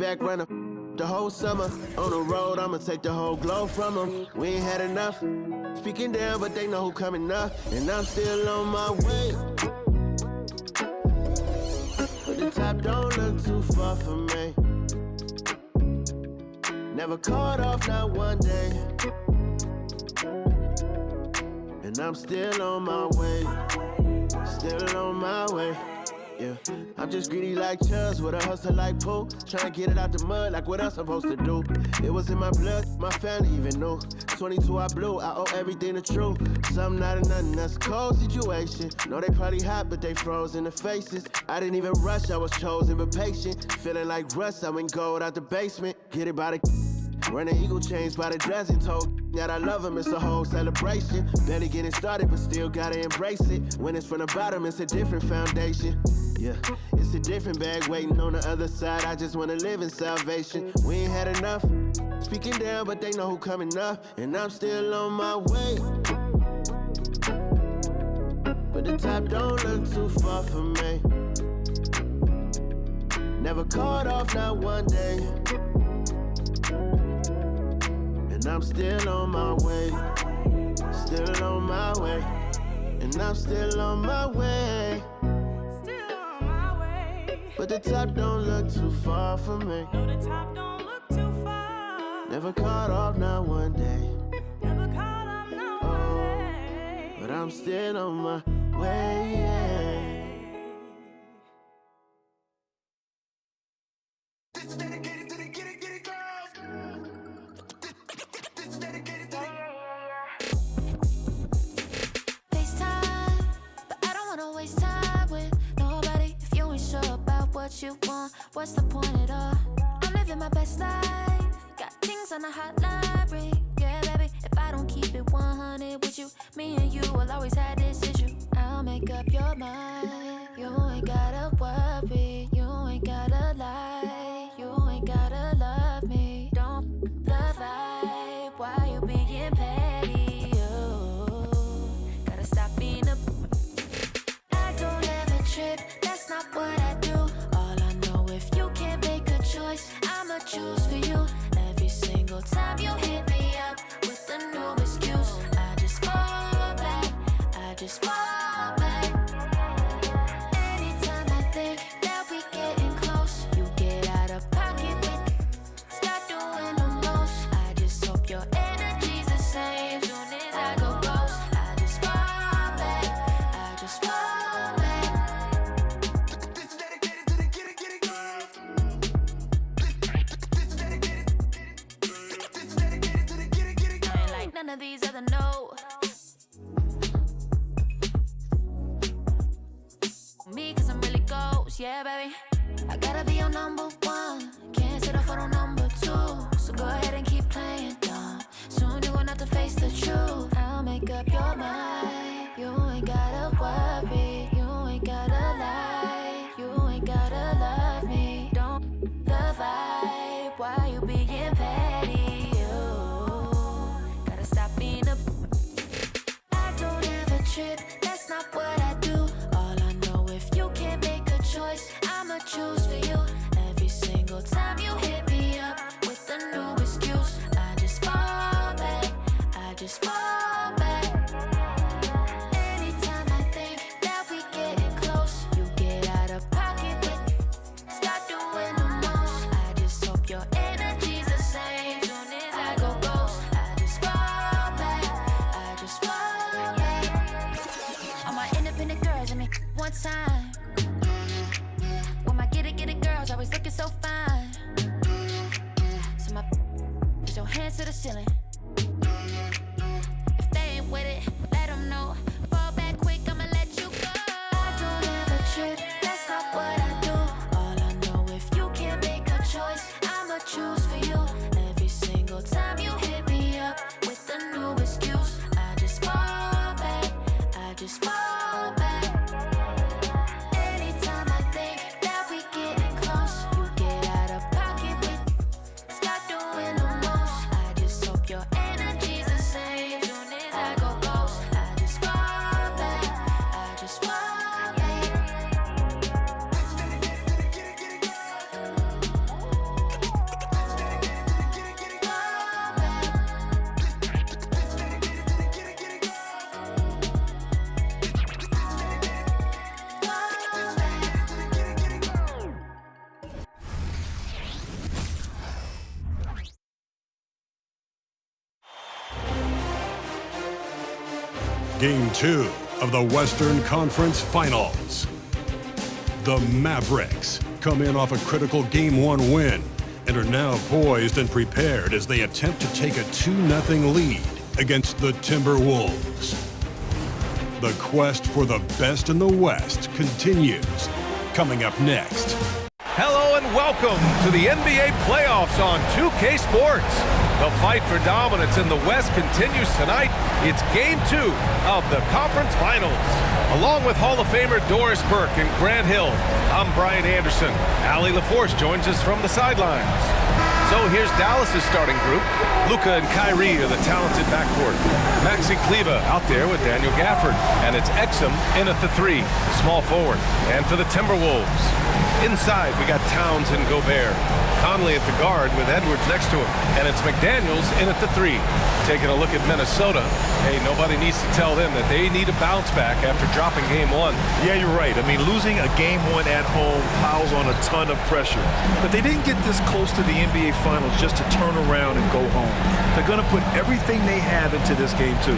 back runner. The whole summer on the road, I'ma take the whole globe from them. We ain't had enough. Speaking down, but they know who coming up, and I'm still on my way. But the top don't look too far for me. Never caught off, not one day. And I'm still on my way. Still on my way. Yeah, I'm just greedy like Chubbs with a hustle like Pooh. Tryna get it out the mud like what else I'm supposed to do. It was in my blood, my family even knew. 22 I blew, I owe everything to true. Something out of nothing, that's a cold situation. Know they probably hot, but they froze in the faces. I didn't even rush, I was chosen but patient. Feeling like rust, I went gold out the basement. Get it by the running eagle chains by the dozen. Told that I love him, it's a whole celebration. Barely getting started, but still gotta embrace it. When it's from the bottom, it's a different foundation. Yeah, it's a different bag waiting on the other side. I just wanna live in salvation. We ain't had enough. Speaking down, but they know who coming up, and I'm still on my way. But the top don't look too far for me. Never caught off, not one day. And I'm still on my way. Still on my way. And I'm still on my way. But the top don't look too far for me. No, the top don't look too far. Never caught off, not one day. Never caught off, not one day. But I'm still on my way, yeah. This is dedicated to the get it girls. This is dedicated to the FaceTime, but I don't wanna waste time with nobody if you ain't sure about what you want. What's the point at all? I'm living my best life. Got things on the hotline ring. Yeah, baby, if I don't keep it 100 with you, me and you will always have this issue. I'll make up your mind. You ain't gotta worry. You ain't gotta lie. You ain't gotta love me. Don't the vibe. Why you being petty? You gotta stop being a. I don't ever trip. That's not what I do. All I know, if you can't make a choice, I'ma choose for you. Every single time you hit me up with a new excuse, I just fall back. I just fall back. Anytime I think that we getting close, you get out of pocket with. Start doing the most. I just hope your energy's the same. Soon as I go ghost, I just fall back. I just fall back. This is dedicated to the get it girls. This is dedicated to the get it I ain't like none of these other no. Me, cause I'm really ghost, yeah, baby. I gotta be your number one. Can't settle for no number two. So go ahead and keep playing dumb. Soon you're gonna have to face the truth. I'll make up your mind. You ain't gotta worry. You ain't gotta lie. You ain't gotta love me. Don't the vibe. Why you being petty? You gotta stop being a. I don't ever trip. That's not what I do. All I know, if you can't make a choice, I'ma choose for you. Every single time you hit me up with a new excuse, I just fall back. I just fall back. Anytime I think that we getting close, you get out of pocket with. Start doing the most. I just hope your energy's the same. Soon as I go ghost, I just fall back. I just fall back. All my independent girls, I mean, one time. When my get it girls always looking so fine. So my put your hands to the ceiling. If they ain't with it, let them know. Fall back quick, I'ma let you go. I don't ever trip, that's not what I do. All I know, if you can't make a choice, I'ma choose for you. Every single time you hit me up with a new excuse, I just fall back. I just fall back. Anytime I think that we getting close, you get out of pocket with. Start doing the most. I just hope your Game 2 of the Western Conference Finals. The Mavericks come in off a critical Game 1 win and are now poised and prepared as they attempt to take a 2-0 lead against the Timberwolves. The quest for the best in the West continues. Coming up next. Hello and welcome to the NBA playoffs on 2K Sports. The fight for dominance in the West continues tonight. It's Game 2 of the Conference Finals. Along with Hall of Famer Doris Burke and Grant Hill, I'm Brian Anderson. Allie LaForce joins us from the sidelines. So here's Dallas' starting group. Luka and Kyrie are the talented backcourt. Maxi Kleber out there with Daniel Gafford. And it's Exum in at the 3, the small forward. And for the Timberwolves, inside we got Towns and Gobert. Conley at the guard with Edwards next to him. And it's McDaniels in at the 3. Taking a look at Minnesota. Hey, nobody needs to tell them that they need a bounce back after dropping Game 1. Yeah, you're right. I mean, losing a Game 1 at home piles on a ton of pressure. But they didn't get this close to the NBA Finals just to turn around and go home. They're going to put everything they have into this Game 2.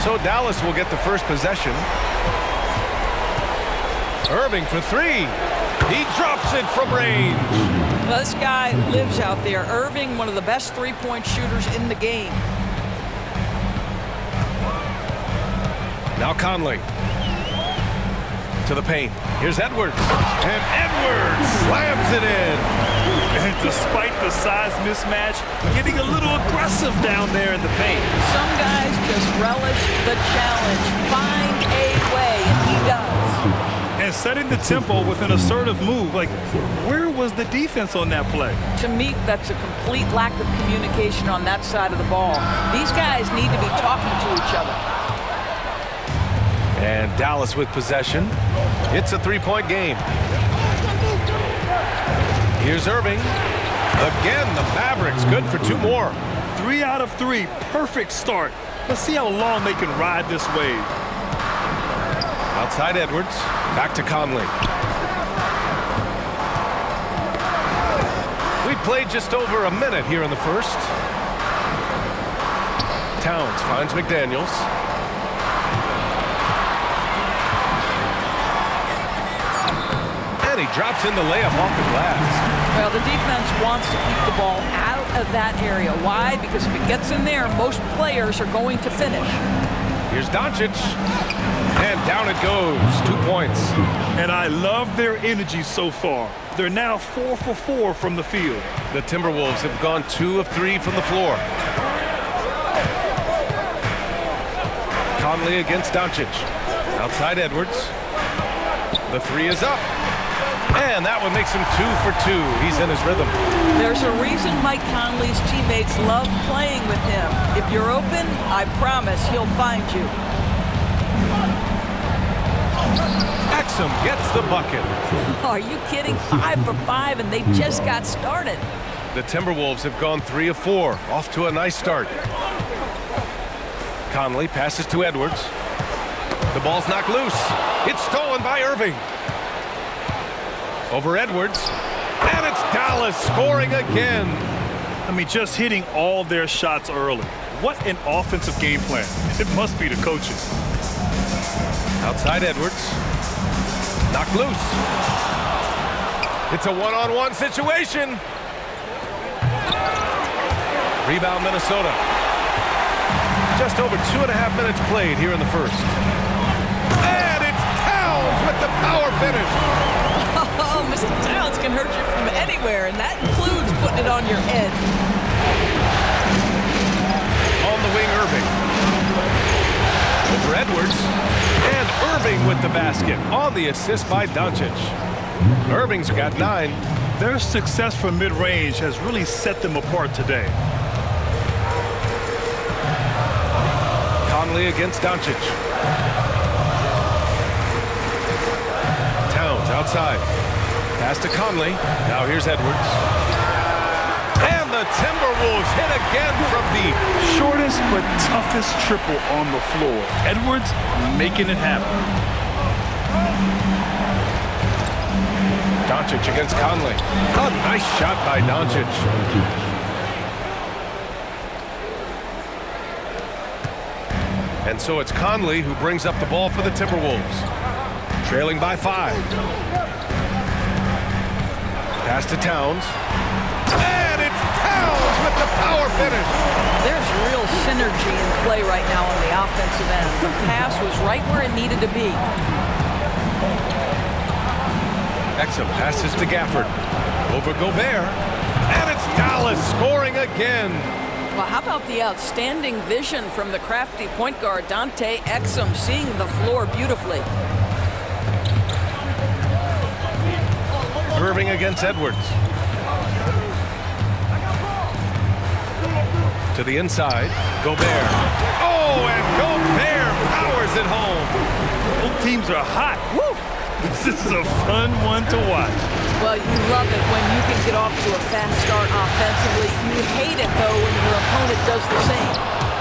So Dallas will get the first possession. Irving for 3. He drops it from range. Well, this guy lives out there. Irving, one of the best three-point shooters in the game. Now Conley to the paint. Here's Edwards. And Edwards slams it in. And despite the size mismatch, getting a little aggressive down there in the paint. Some guys just relish the challenge. Find a way, and he does. And setting the tempo with an assertive move. Like, where was the defense on that play? To me, that's a complete lack of communication on that side of the ball. These guys need to be talking to each other. And Dallas with possession. It's a 3-point game. Here's Irving. Again, the Mavericks good for 2 more. 3 out of 3. Perfect start. Let's see how long they can ride this wave. Outside Edwards. Back to Conley. We played just over a minute here in the first. Towns finds McDaniels. And he drops in the layup off the glass. Well, the defense wants to keep the ball out of that area. Why? Because if it gets in there, most players are going to finish. Here's Doncic. And down it goes. 2 points. And I love their energy so far. They're now 4 for 4 from the field. The Timberwolves have gone 2 of 3 from the floor. Conley against Doncic. Outside Edwards. The 3 is up. And that one makes him 2 for 2. He's in his rhythm. There's a reason Mike Conley's teammates love playing with him. If you're open, I promise he'll find you. Exum gets the bucket. Are you kidding? 5 for 5, and they just got started. The Timberwolves have gone 3 of 4. Off to a nice start. Conley passes to Edwards. The ball's knocked loose. It's stolen by Irving. Over Edwards. And it's Dallas scoring again. I mean, just hitting all their shots early. What an offensive game plan. It must be the coaches. Outside Edwards. Knocked loose. It's a one-on-one situation. Rebound Minnesota. Just over 2.5 minutes played here in the first. And it's Towns with the power finish. Oh, Mr. Towns can hurt you from anywhere, and that includes putting it on your head. On the wing, Irving. Over Edwards. And Irving with the basket on the assist by Doncic. Irving's got 9. Their success from mid-range has really set them apart today. Conley against Doncic. Towns outside. Pass to Conley. Now here's Edwards. And the Timberwolves hit again from deep. Shortest but toughest triple on the floor. Edwards making it happen. Doncic against Conley. A nice shot by Doncic. And so it's Conley who brings up the ball for the Timberwolves. Trailing by 5. Pass to Towns. And it's Towns with the power finish. There's real synergy in play right now on the offensive end. The pass was right where it needed to be. Exum passes to Gafford. Over Gobert. And it's Dallas scoring again. Well, how about the outstanding vision from the crafty point guard, Dante Exum, seeing the floor beautifully. Irving against Edwards. To the inside. Gobert. Oh, and Gobert powers it home. Both teams are hot. Woo! This is a fun one to watch. Well, you love it when you can get off to a fast start offensively. You hate it, though, when your opponent does the same.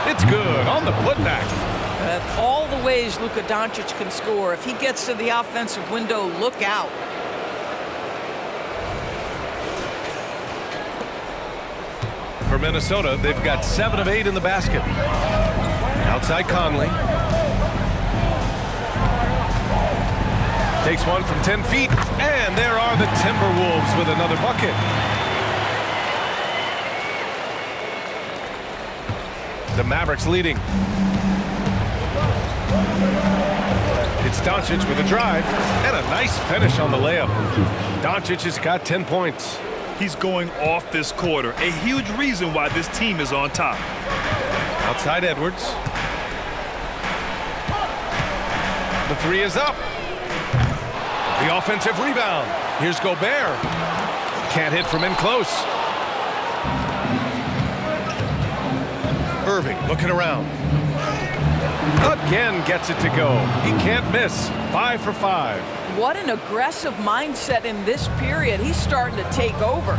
It's good on the putback. All the ways Luka Doncic can score. If he gets to the offensive window, look out. For Minnesota, they've got 7 of 8 in the basket. Outside Conley. Takes one from 10 feet, and there are the Timberwolves with another bucket. The Mavericks leading. It's Doncic with a drive, and a nice finish on the layup. Doncic has got 10 points. He's going off this quarter, a huge reason why this team is on top. Outside Edwards. The 3 is up. The offensive rebound. Here's Gobert. Can't hit from in close. Irving looking around. Again gets it to go. He can't miss. 5 for 5. What an aggressive mindset in this period. He's starting to take over.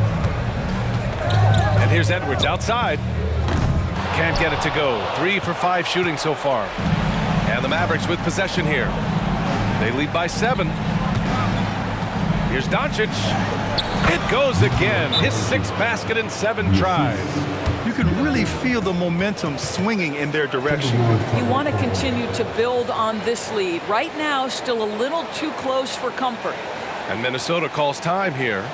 And here's Edwards outside. Can't get it to go. 3 for 5 shooting so far. And the Mavericks with possession here. They lead by 7. Here's Doncic. It goes again. His 6th basket in 7 tries. You can really feel the momentum swinging in their direction. You want to continue to build on this lead. Right now, still a little too close for comfort. And Minnesota calls time here.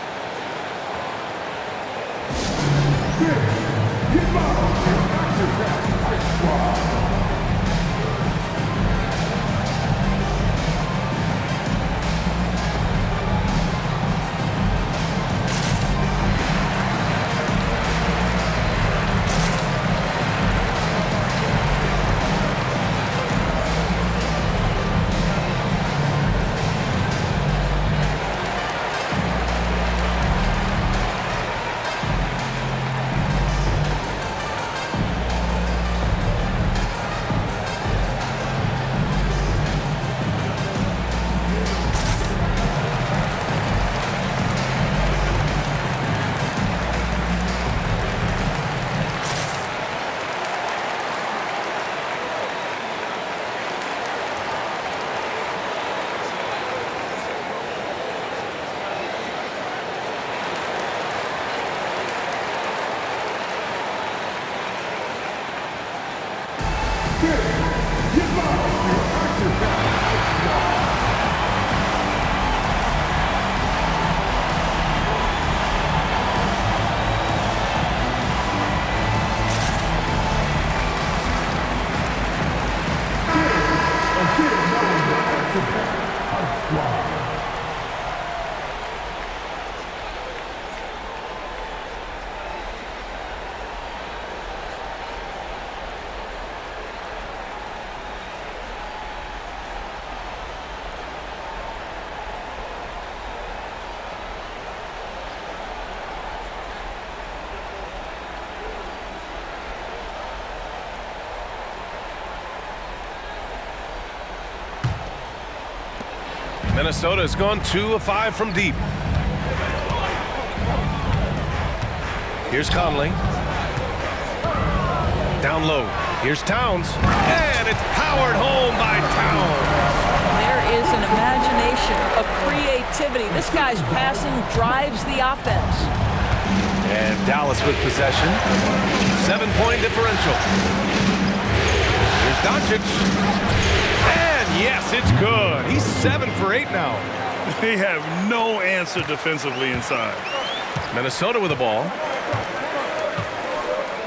Minnesota has gone 2 of 5 from deep. Here's Conley. Down low. Here's Towns. And it's powered home by Towns. There is an imagination, a creativity creativity. This guy's passing drives the offense. And Dallas with possession. 7-point differential. Here's Doncic. And yes, it's good. He's 7 for 8 now. They have no answer defensively inside. Minnesota with the ball.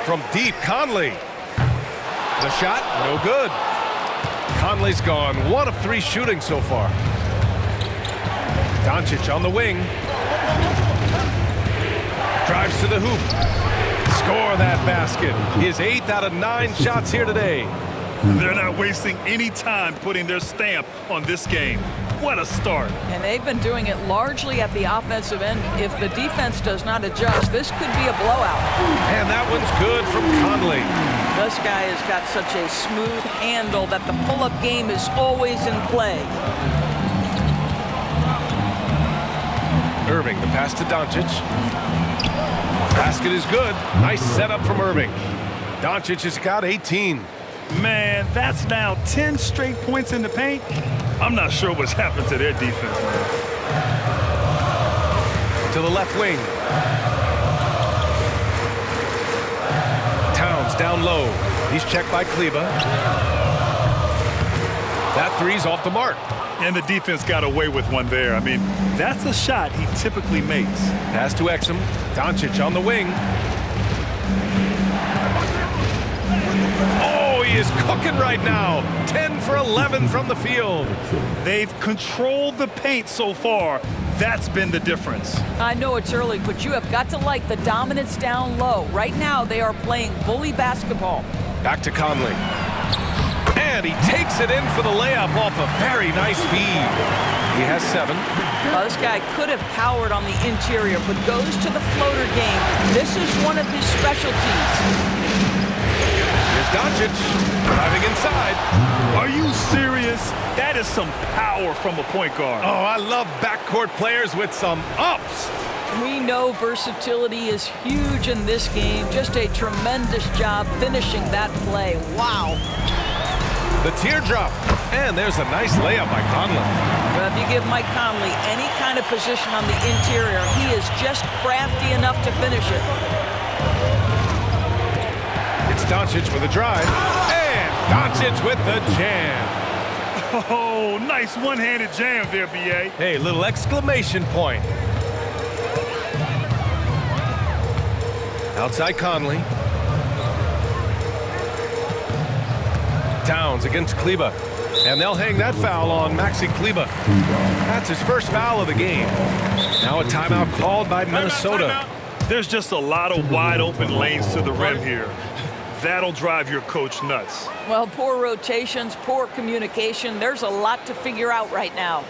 From deep, Conley. The shot, no good. Conley's gone 1 of 3 shooting so far. Doncic on the wing. Drives to the hoop. Score that basket. His 8th out of 9 shots here today. They're not wasting any time putting their stamp on this game. What a start. And they've been doing it largely at the offensive end. If the defense does not adjust, this could be a blowout. And that one's good from Conley. This guy has got such a smooth handle that the pull-up game is always in play. Irving, the pass to Doncic. Basket is good. Nice setup from Irving. Doncic has got 18. Man, that's now 10 straight points in the paint. I'm not sure what's happened to their defense, man. To the left wing. Towns down low. He's checked by Kleba. That three's off the mark. And the defense got away with one there. I mean, that's a shot he typically makes. Pass to Exum. Doncic on the wing. Oh, he is cooking right now. 10 for 11 from the field. They've controlled the paint so far. That's been the difference. I know it's early, but you have got to like the dominance down low. Right now, they are playing bully basketball. Back to Conley. And he takes it in for the layup off a very nice feed. He has 7. Well, this guy could have powered on the interior, but goes to the floater game. This is one of his specialties. Here's Doncic driving inside. Are you serious? That is some power from a point guard. Oh, I love backcourt players with some ups. We know versatility is huge in this game. Just a tremendous job finishing that play. Wow. The teardrop. And there's a nice layup by Conley. Well, if you give Mike Conley any kind of position on the interior, he is just crafty enough to finish it. It's Doncic with a drive. And Doncic with the jam. Oh, nice one-handed jam there, B.A. Hey, little exclamation point. Outside Conley. Towns against Kleba. And they'll hang that foul on Maxi Kleba. That's his first foul of the game. Now a timeout called by Minnesota. There's just a lot of wide open lanes to the rim here. That'll drive your coach nuts. Well, poor rotations, poor communication. There's a lot to figure out right now.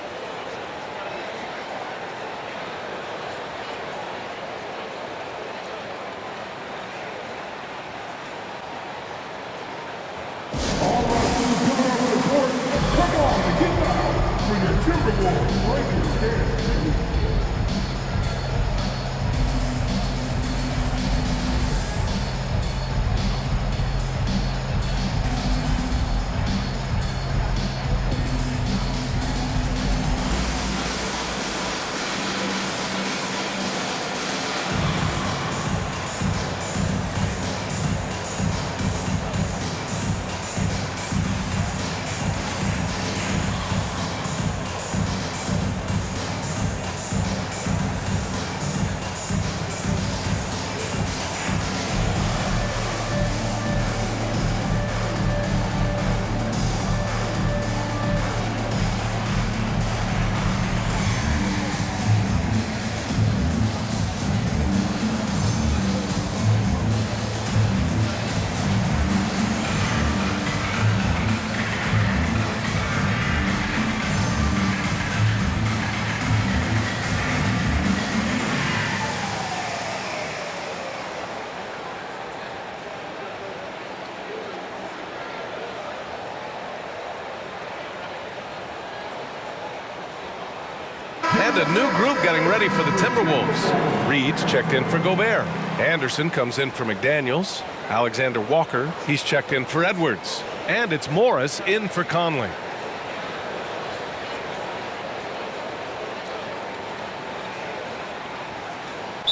And a new group getting ready for the Timberwolves. Reed's checked in for Gobert. Anderson comes in for McDaniels. Alexander Walker, he's checked in for Edwards. And it's Morris in for Conley.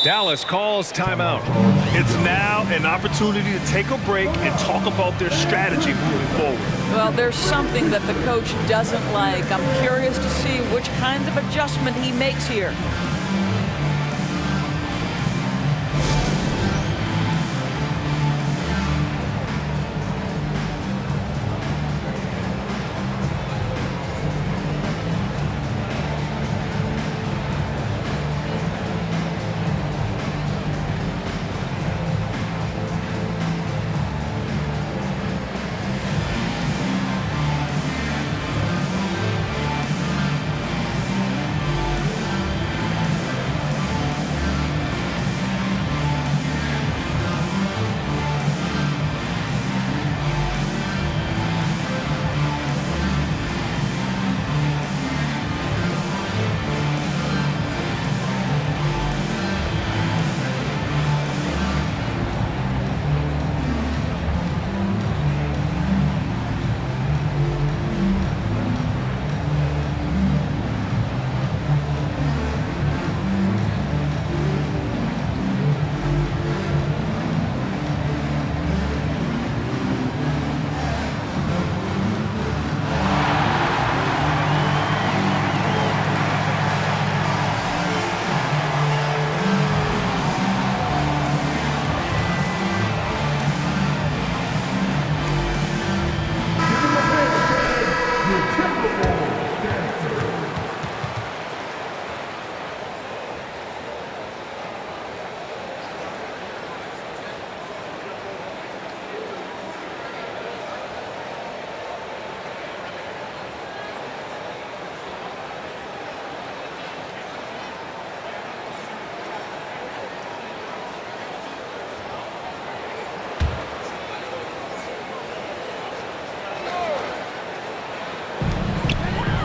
Dallas calls timeout. It's now an opportunity to take a break and talk about their strategy moving forward. Well, there's something that the coach doesn't like. I'm curious to see which kind of adjustment he makes here.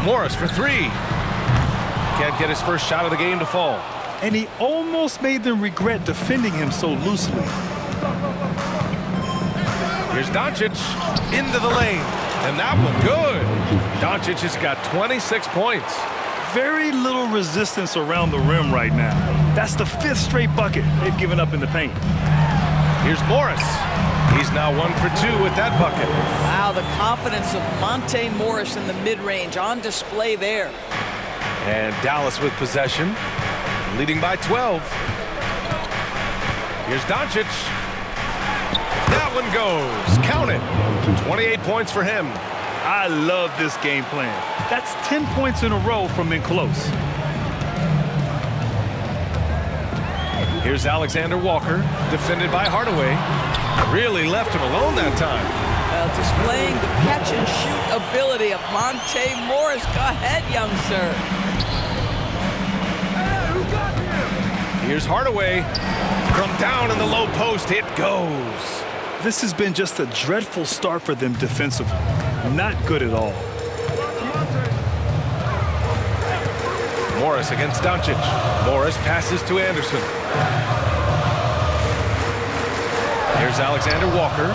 Morris for three. Can't get his first shot of the game to fall. And he almost made them regret defending him so loosely. Here's Doncic into the lane. And that one good. Doncic has got 26 points. Very little resistance around the rim right now. That's the 5th straight bucket they've given up in the paint. Here's Morris. He's now 1 for 2 with that bucket. Wow, the confidence of Monte Morris in the mid-range on display there. And Dallas with possession, leading by 12. Here's Doncic. That one goes. Count it. 28 points for him. I love this game plan. That's 10 points in a row from in close. Here's Alexander Walker, defended by Hardaway. Really left him alone that time. Displaying the catch-and-shoot ability of Monte Morris. Go ahead, young sir. Here's Hardaway. From down in the low post, it goes. This has been just a dreadful start for them defensively. Not good at all. Morris against Doncic. Morris passes to Anderson. Here's Alexander Walker.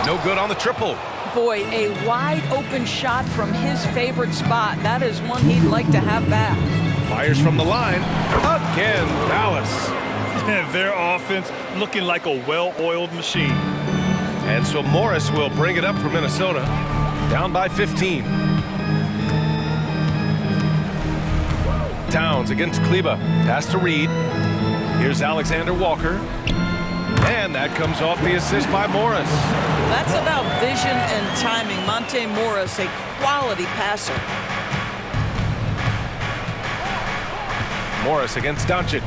No good on the triple. Boy, a wide-open shot from his favorite spot. That is one he'd like to have back. Fires from the line. Again, Dallas. And their offense looking like a well-oiled machine. And so Morris will bring it up for Minnesota. Down by 15. Towns against Kleba. Pass to Reed. Here's Alexander Walker. And that comes off the assist by Morris. That's about vision and timing. Monte Morris, a quality passer. Morris against Doncic.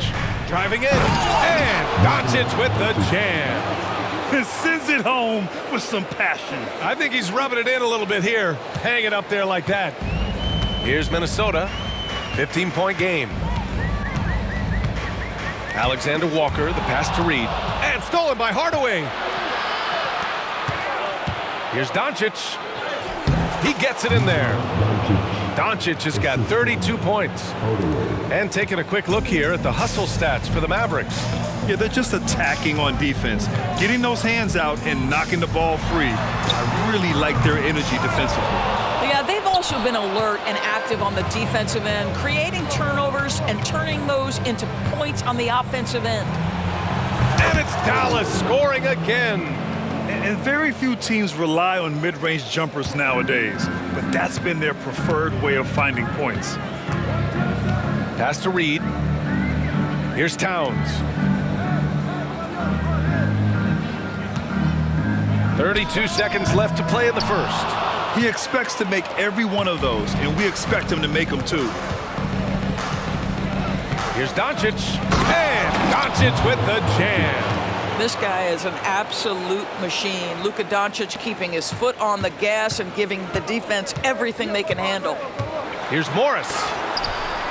Driving in. And Doncic with the jam. And sends it home with some passion. I think he's rubbing it in a little bit here. Hang it up there like that. Here's Minnesota. 15-point game. Alexander Walker, the pass to Reed. And stolen by Hardaway. Here's Doncic. He gets it in there. Doncic has got 32 points. And taking a quick look here at the hustle stats for the Mavericks. Yeah, they're just attacking on defense, getting those hands out and knocking the ball free. I really like their energy defensively. Yeah, they've all also been alert and active on the defensive end, creating turnovers and turning those into points on the offensive end. And it's Dallas scoring again. And very few teams rely on mid-range jumpers nowadays, but that's been their preferred way of finding points. Pass to Reed. Here's Towns. 32 seconds left to play in the first. He expects to make every one of those, and we expect him to make them too. Here's Doncic. And Doncic with the jam. This guy is an absolute machine. Luka Doncic keeping his foot on the gas and giving the defense everything they can handle. Here's Morris.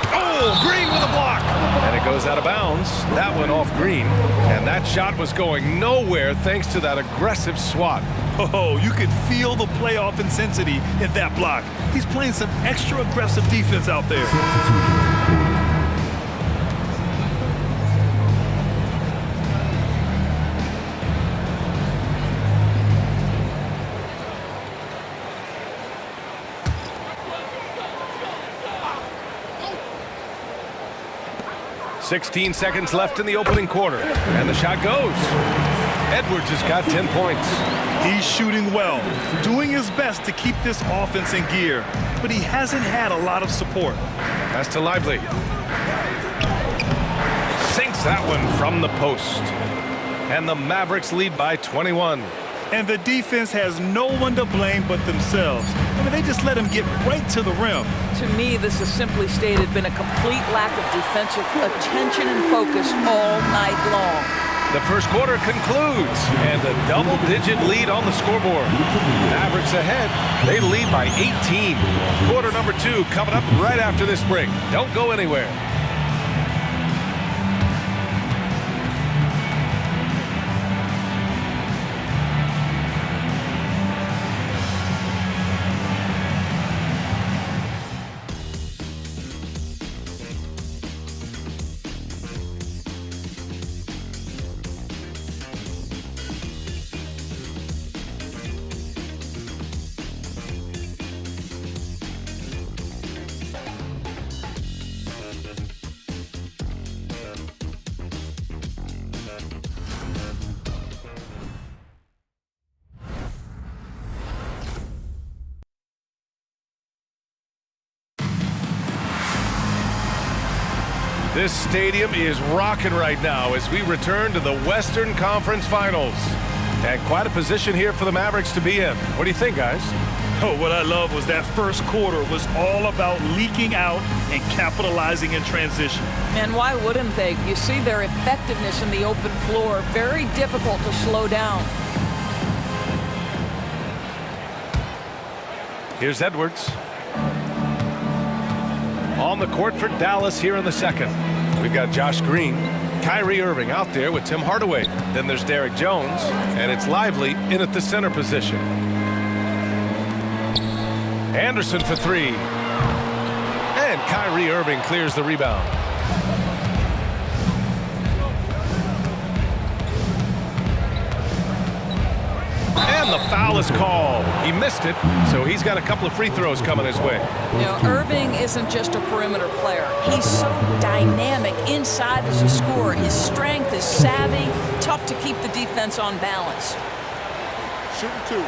Oh, Green with a block. And it goes out of bounds. That went off Green. And that shot was going nowhere thanks to that aggressive swat. Oh, you could feel the playoff intensity in that block. He's playing some extra aggressive defense out there. 16 seconds left in the opening quarter. And the shot goes. Edwards has got 10 points. He's shooting well, doing his best to keep this offense in gear, but he hasn't had a lot of support. Pass to Lively. Sinks that one from the post. And the Mavericks lead by 21. And the defense has no one to blame but themselves. I mean, they just let him get right to the rim. To me, this has simply stated been a complete lack of defensive attention and focus all night long. The first quarter concludes, and a double-digit lead on the scoreboard. Mavericks ahead. They lead by 18. Quarter number 2 coming up right after this break. Don't go anywhere. This stadium is rocking right now as we return to the Western Conference Finals. And quite a position here for the Mavericks to be in. What do you think, guys? Oh, what I love was that first quarter was all about leaking out and capitalizing in transition. And why wouldn't they? You see their effectiveness in the open floor. Very difficult to slow down. Here's Edwards. On the court for Dallas here in the second. We've got Josh Green, Kyrie Irving out there with Tim Hardaway. Then there's Derek Jones, and it's Lively in at the center position. Anderson for 3. And Kyrie Irving clears the rebound. And the foul is called. He missed it, so he's got a couple of free throws coming his way. You know, Irving isn't just a perimeter player. He's so dynamic inside as a scorer. His strength is savvy, tough to keep the defense on balance. Shooting 2.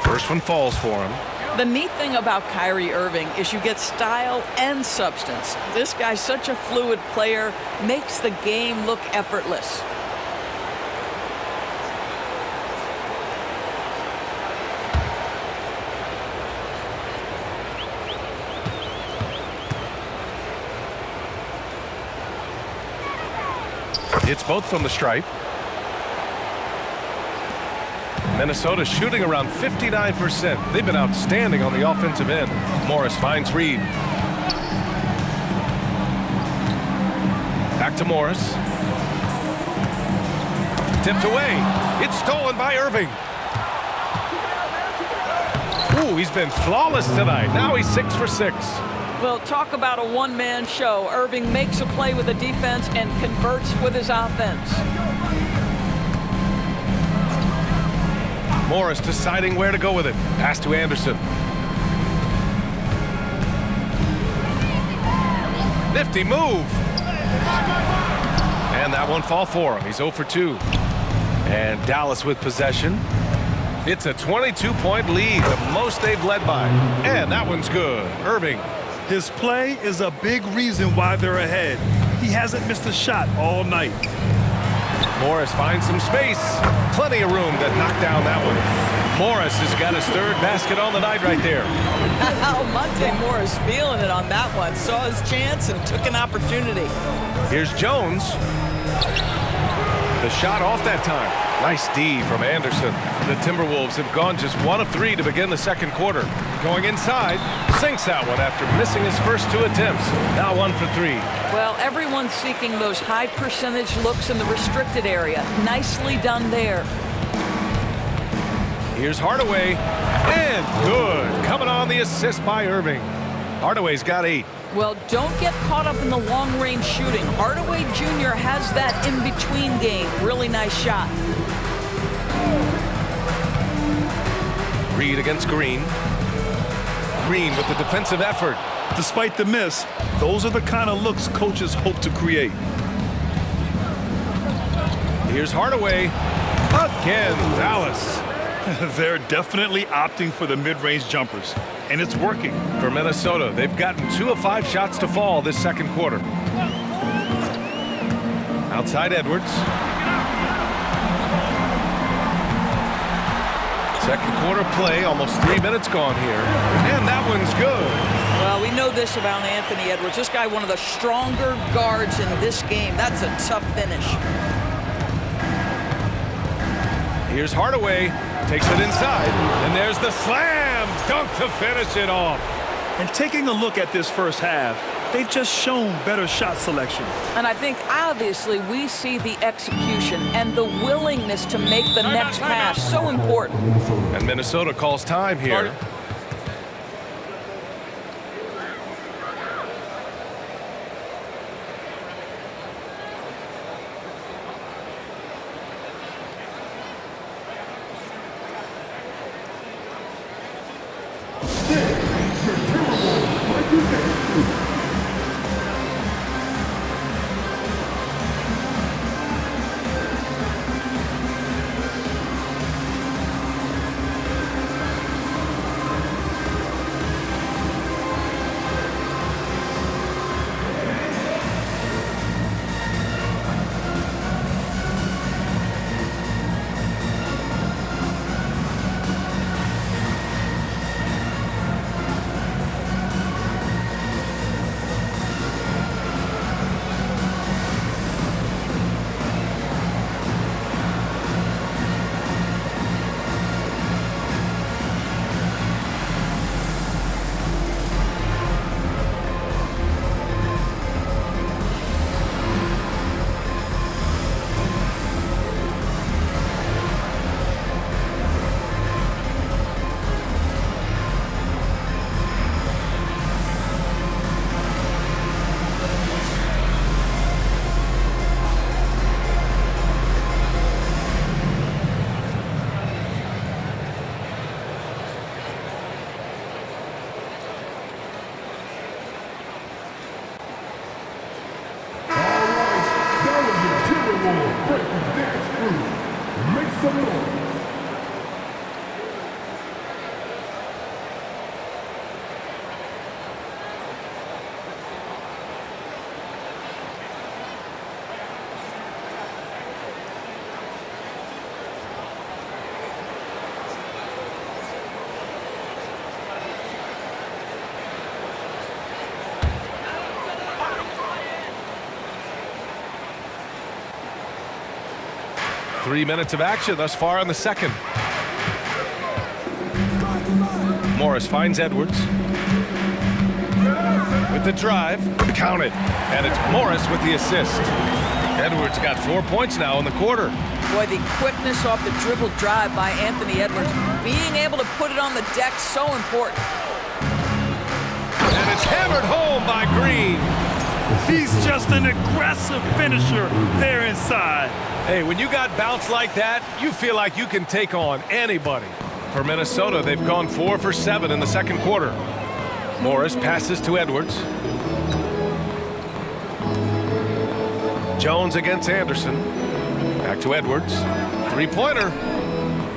First one falls for him. The neat thing about Kyrie Irving is you get style and substance. This guy's such a fluid player, makes the game look effortless. It's both from the stripe. Minnesota shooting around 59%. They've been outstanding on the offensive end. Morris finds Reed. Back to Morris. Tipped away. It's stolen by Irving. Ooh, he's been flawless tonight. Now he's 6 for 6. Well, talk about a one-man show. Irving makes a play with the defense and converts with his offense. Morris deciding where to go with it. Pass to Anderson. Nifty move. And that one fall for him. He's 0 for 2. And Dallas with possession. It's a 22-point lead, the most they've led by. And that one's good. Irving. His play is a big reason why they're ahead. He hasn't missed a shot all night. Morris finds some space. Plenty of room to knock down that one. Morris has got his third basket on the night right there. Monte Morris feeling it on that one. Saw his chance and took an opportunity. Here's Jones. The shot off that time. Nice D from Anderson. The Timberwolves have gone just 1 of 3 to begin the second quarter. Going inside, sinks that one after missing his first 2 attempts. Now 1 for 3. Well, everyone's seeking those high percentage looks in the restricted area. Nicely done there. Here's Hardaway. And good. Coming on the assist by Irving. Hardaway's got 8. Well, don't get caught up in the long-range shooting. Hardaway Jr. has that in-between game. Really nice shot. Reed against Green. Green with the defensive effort. Despite the miss, those are the kind of looks coaches hope to create. Here's Hardaway. Again, Dallas. They're definitely opting for the mid-range jumpers, and it's working. For Minnesota, they've gotten 2 of 5 shots to fall this second quarter. Outside Edwards. Second quarter play, almost 3 minutes gone here. And that one's good. Well, we know this about Anthony Edwards. This guy, one of the stronger guards in this game. That's a tough finish. Here's Hardaway. Takes it inside. And there's the slam dunk to finish it off. And taking a look at this first half, they've just shown better shot selection. And I think, obviously, we see the execution and the willingness to make the next pass so important. And Minnesota calls time here. Three minutes of action thus far in the second. Morris finds Edwards. With the drive, counted. And it's Morris with the assist. Edwards got 4 points now in the quarter. Boy, the quickness off the dribble drive by Anthony Edwards Being able to put it on the deck, so important. And it's hammered home by Green. He's just an aggressive finisher there inside. Hey, when you got bounce like that, you feel like you can take on anybody. For Minnesota, they've gone 4 for 7 in the second quarter. Morris passes to Edwards. Jones against Anderson. Back to Edwards. Three-pointer.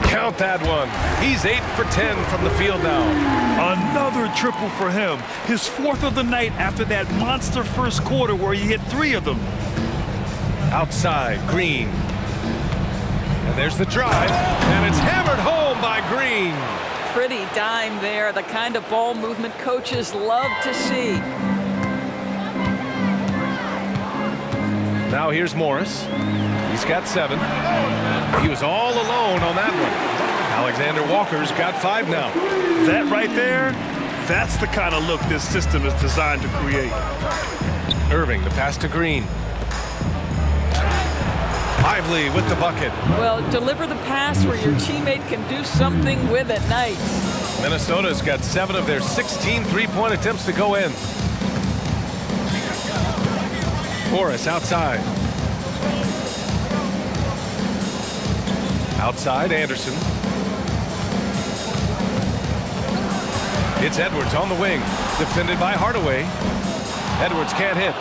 Count that one. He's 8 for 10 from the field now. Another triple for him. His 4th of the night after that monster first quarter where he hit 3 of them. Outside, Green. And there's the drive. And it's hammered home by Green. Pretty dime there. The kind of ball movement coaches love to see. Now here's Morris. He's got 7. He was all alone on that one. Alexander Walker's got 5 now. That right there, that's the kind of look this system is designed to create. Irving, the pass to Green. Lively with the bucket. Well, deliver the pass where your teammate can do something with it. Nice. Minnesota's got 7 of their 16 three-point attempts to go in. Morris outside. Outside, Anderson. It's Edwards on the wing. Defended by Hardaway. Edwards can't hit.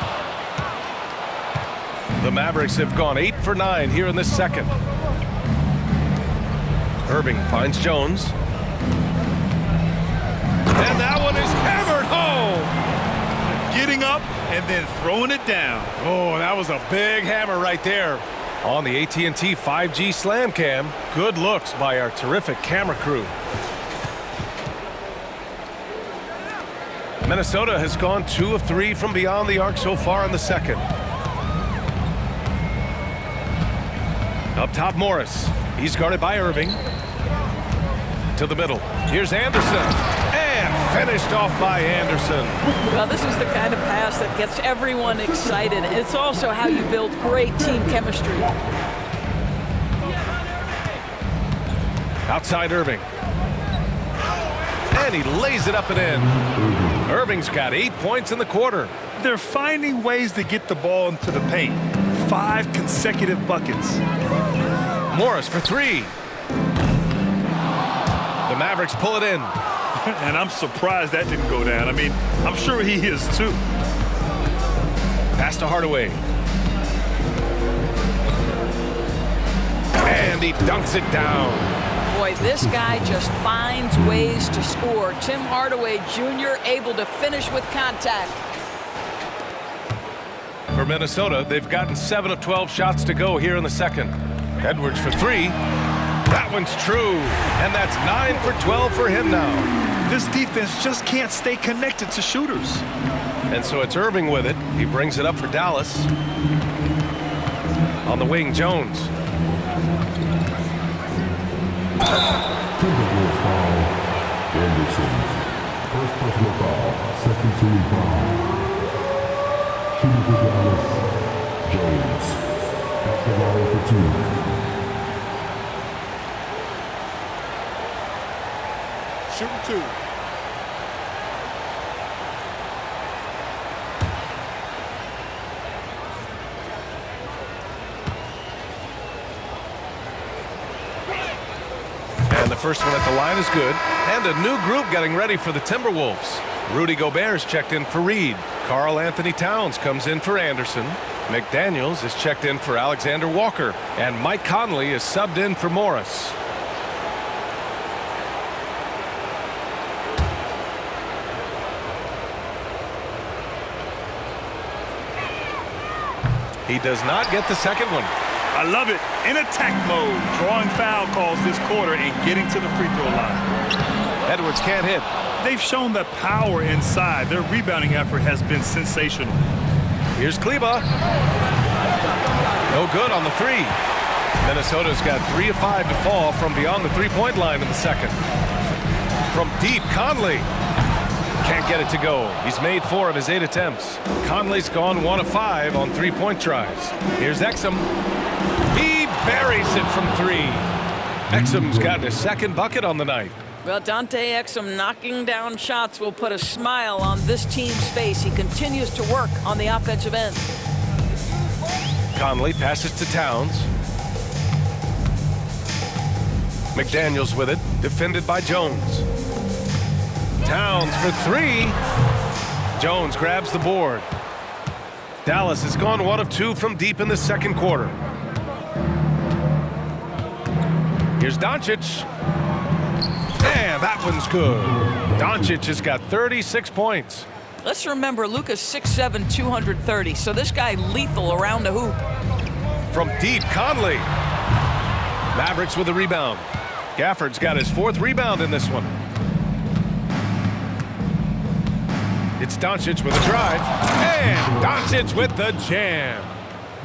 The Mavericks have gone 8 for 9 here in this second. Irving finds Jones. And that one is hammered home. Getting up and then throwing it down. Oh, that was a big hammer right there. On the AT&T 5G Slam Cam. Good looks by our terrific camera crew. Minnesota has gone 2 of 3 from beyond the arc so far in the second. Up top, Morris. He's guarded by Irving. To the middle. Here's Anderson. And finished off by Anderson. Well, this is the kind of pass that gets everyone excited. It's also how you build great team chemistry. Outside Irving. And he lays it up and in. Irving's got 8 points in the quarter. They're finding ways to get the ball into the paint. 5 consecutive buckets. Morris for 3. The Mavericks pull it in. And I'm surprised that didn't go down. I mean, I'm sure he is too. Pass to Hardaway. And he dunks it down. Boy, this guy just finds ways to score. Tim Hardaway Jr. able to finish with contact. For Minnesota, they've gotten 7 of 12 shots to go here in the second. Edwards for 3. That one's true. And that's 9 for 12 for him now. This defense just can't stay connected to shooters. And so it's Irving with it. He brings it up for Dallas. On the wing, Jones. Timberwolves foul. Anderson. First personal foul. Second team foul. Shooting for Dallas. Jones. At the line for 2. Shooting 2. And the first one at the line is good. And a new group getting ready for the Timberwolves. Rudy Gobert's checked in for Reed. Karl Anthony Towns comes in for Anderson. McDaniels is checked in for Alexander Walker. And Mike Conley is subbed in for Morris. He does not get the second one. I love it. In attack mode, drawing foul calls this quarter and getting to the free throw line. Edwards can't hit. They've shown the power inside. Their rebounding effort has been sensational. Here's Kleba. No good on the 3. Minnesota's got 3 of 5 to fall from beyond the three-point line in the second. From deep, Conley. Can't get it to go. He's made 4 of his 8 attempts. Conley's gone 1 of 5 on three-point tries. Here's Exum. He buries it from 3. Exum's got his second bucket on the night. Well, Dante Exum knocking down shots will put a smile on this team's face. He continues to work on the offensive end. Conley passes to Towns. McDaniels with it, defended by Jones. Towns for three. Jones grabs the board. Dallas has gone 1 of 2 from deep in the second quarter. Here's Doncic. And that one's good. Doncic has got 36 points. Let's remember, Luka's 6'7", 230, so this guy lethal around the hoop. From deep, Conley. Mavericks with the rebound. Gafford's got his 4th rebound in this one. It's Doncic with a drive. And Doncic with the jam.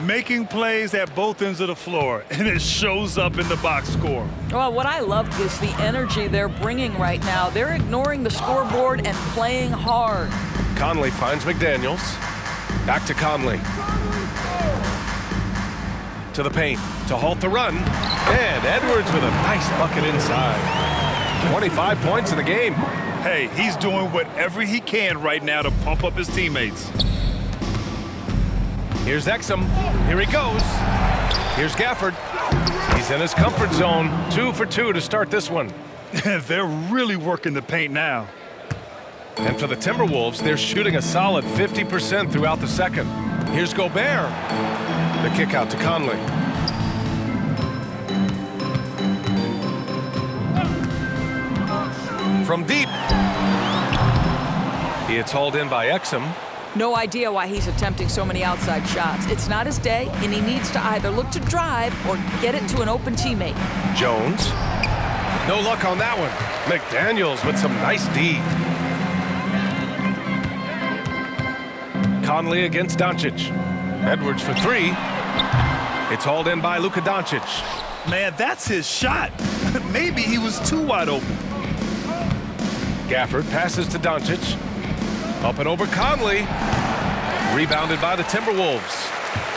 Making plays at both ends of the floor, and it shows up in the box score. Well, what I love is the energy they're bringing right now. They're ignoring the scoreboard and playing hard. Conley finds McDaniels. Back to Conley. To the paint to halt the run. And Edwards with a nice bucket inside. 25 points in the game. Hey, he's doing whatever he can right now to pump up his teammates. Here's Exum. Here he goes. Here's Gafford. He's in his comfort zone. 2 for 2 to start this one. They're really working the paint now. And for the Timberwolves, they're shooting a solid 50% throughout the second. Here's Gobert. The kick out to Conley. From deep. It's hauled in by Exum. No idea why he's attempting so many outside shots. It's not his day, and he needs to either look to drive or get it to an open teammate. Jones. No luck on that one. McDaniels with some nice D. Conley against Doncic. Edwards for 3. It's hauled in by Luka Doncic. Man, that's his shot. Maybe he was too wide open. Gafford passes to Doncic. Up and over Conley. Rebounded by the Timberwolves.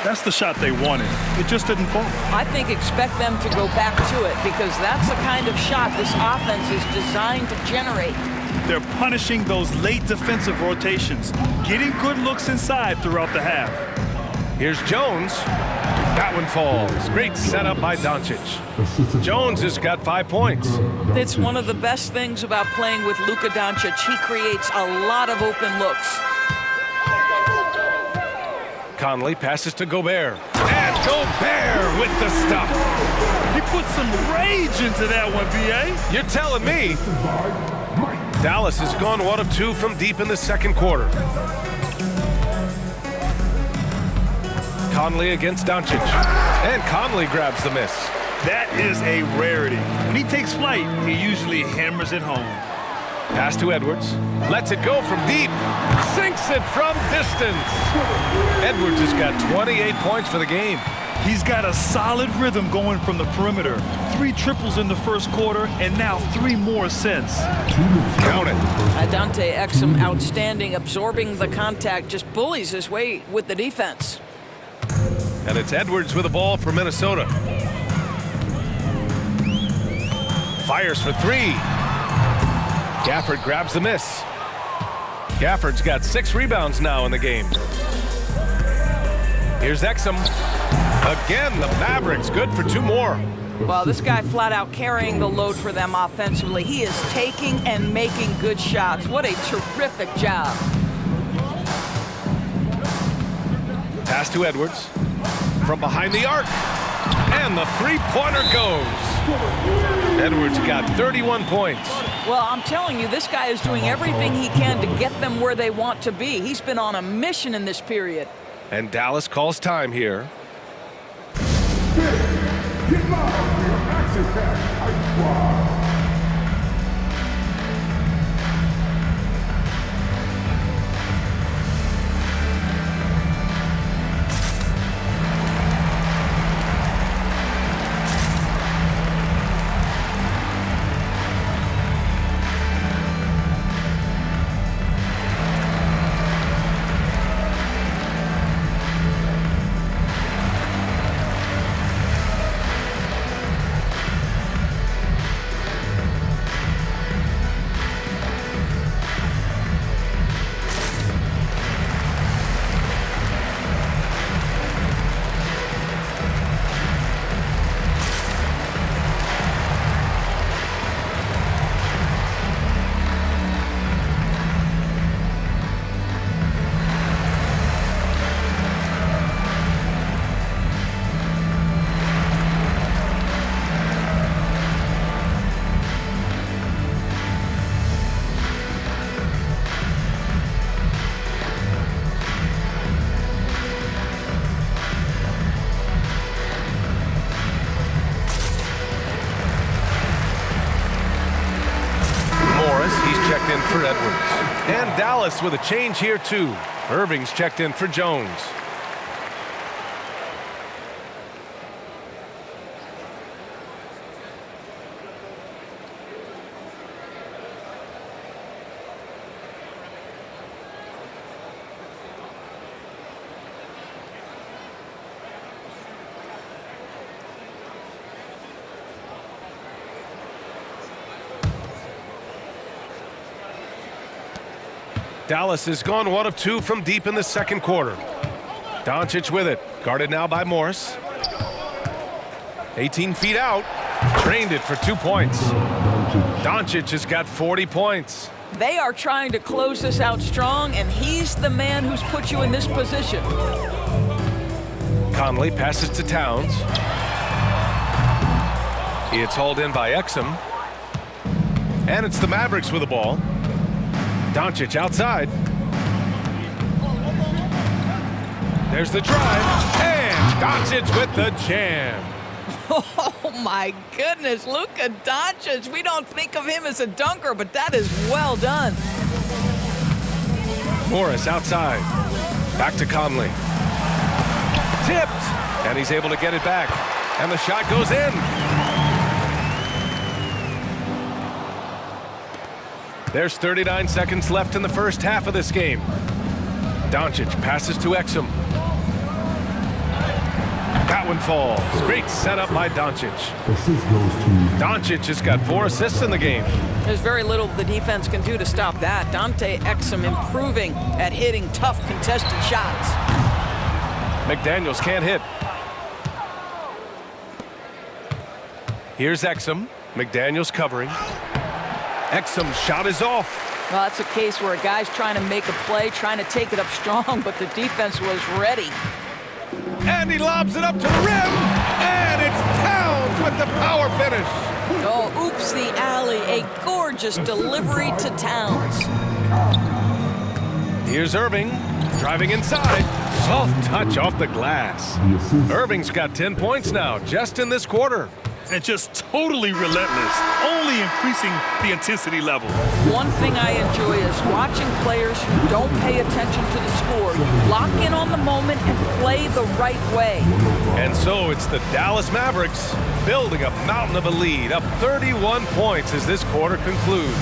That's the shot they wanted. It just didn't fall. I think expect them to go back to it because that's the kind of shot this offense is designed to generate. They're punishing those late defensive rotations, getting good looks inside throughout the half. Here's Jones. That one falls. Great setup by Doncic. Jones has got 5 points. It's one of the best things about playing with Luka Doncic. He creates a lot of open looks. Conley passes to Gobert. And Gobert with the stuff. He put some rage into that one, B.A. You're telling me. Dallas has gone 1 of 2 from deep in the second quarter. Conley against Doncic. And Conley grabs the miss. That is a rarity. When he takes flight, he usually hammers it home. Pass to Edwards. Lets it go from deep. Sinks it from distance. Edwards has got 28 points for the game. He's got a solid rhythm going from the perimeter. 3 triples in the first quarter, and now 3 more since. Count it. Dante Exum outstanding, absorbing the contact, just bullies his way with the defense. And it's Edwards with the ball for Minnesota. Fires for 3. Gafford grabs the miss. Gafford's got 6 rebounds now in the game. Here's Exum. Again, the Mavericks good for 2 more. Well, this guy flat out carrying the load for them offensively. He is taking and making good shots. What a terrific job. Pass to Edwards. From behind the arc. And the 3-pointer goes. Edwards got 31 points. Well, I'm telling you, this guy is doing everything he can to get them where they want to be. He's been on a mission in this period. And Dallas calls time here. Get live for your action-packed Hype Squad. He's checked in for Edwards. And Dallas with a change here, too. Irving's checked in for Jones. Dallas has gone 1 of 2 from deep in the second quarter. Doncic with it. Guarded now by Morris. 18 feet out. Trained it for 2 points. Doncic has got 40 points. They are trying to close this out strong, and he's the man who's put you in this position. Conley passes to Towns. It's hauled in by Exum. And it's the Mavericks with the ball. Doncic outside. There's the drive. And Doncic with the jam. Oh, my goodness. Luka Doncic. We don't think of him as a dunker, but that is well done. Morris outside. Back to Conley. Tipped. And he's able to get it back. And the shot goes in. There's 39 seconds left in the first half of this game. Doncic passes to Exum. That one falls. Great setup by Doncic. Doncic has got 4 assists in the game. There's very little the defense can do to stop that. Dante Exum improving at hitting tough contested shots. McDaniels can't hit. Here's Exum. McDaniels covering. Exum's shot is off. Well, that's a case where a guy's trying to make a play, trying to take it up strong, but the defense was ready. And he lobs it up to the rim. And it's Towns with the power finish. Oh, oops, the alley. A gorgeous delivery to Towns. Here's Irving driving inside. Soft touch off the glass. Irving's got 10 points now just in this quarter. And just totally relentless, only increasing the intensity level. One thing I enjoy is watching players who don't pay attention to the score lock in on the moment and play the right way. And so it's the Dallas Mavericks building a mountain of a lead, up 31 points as this quarter concludes.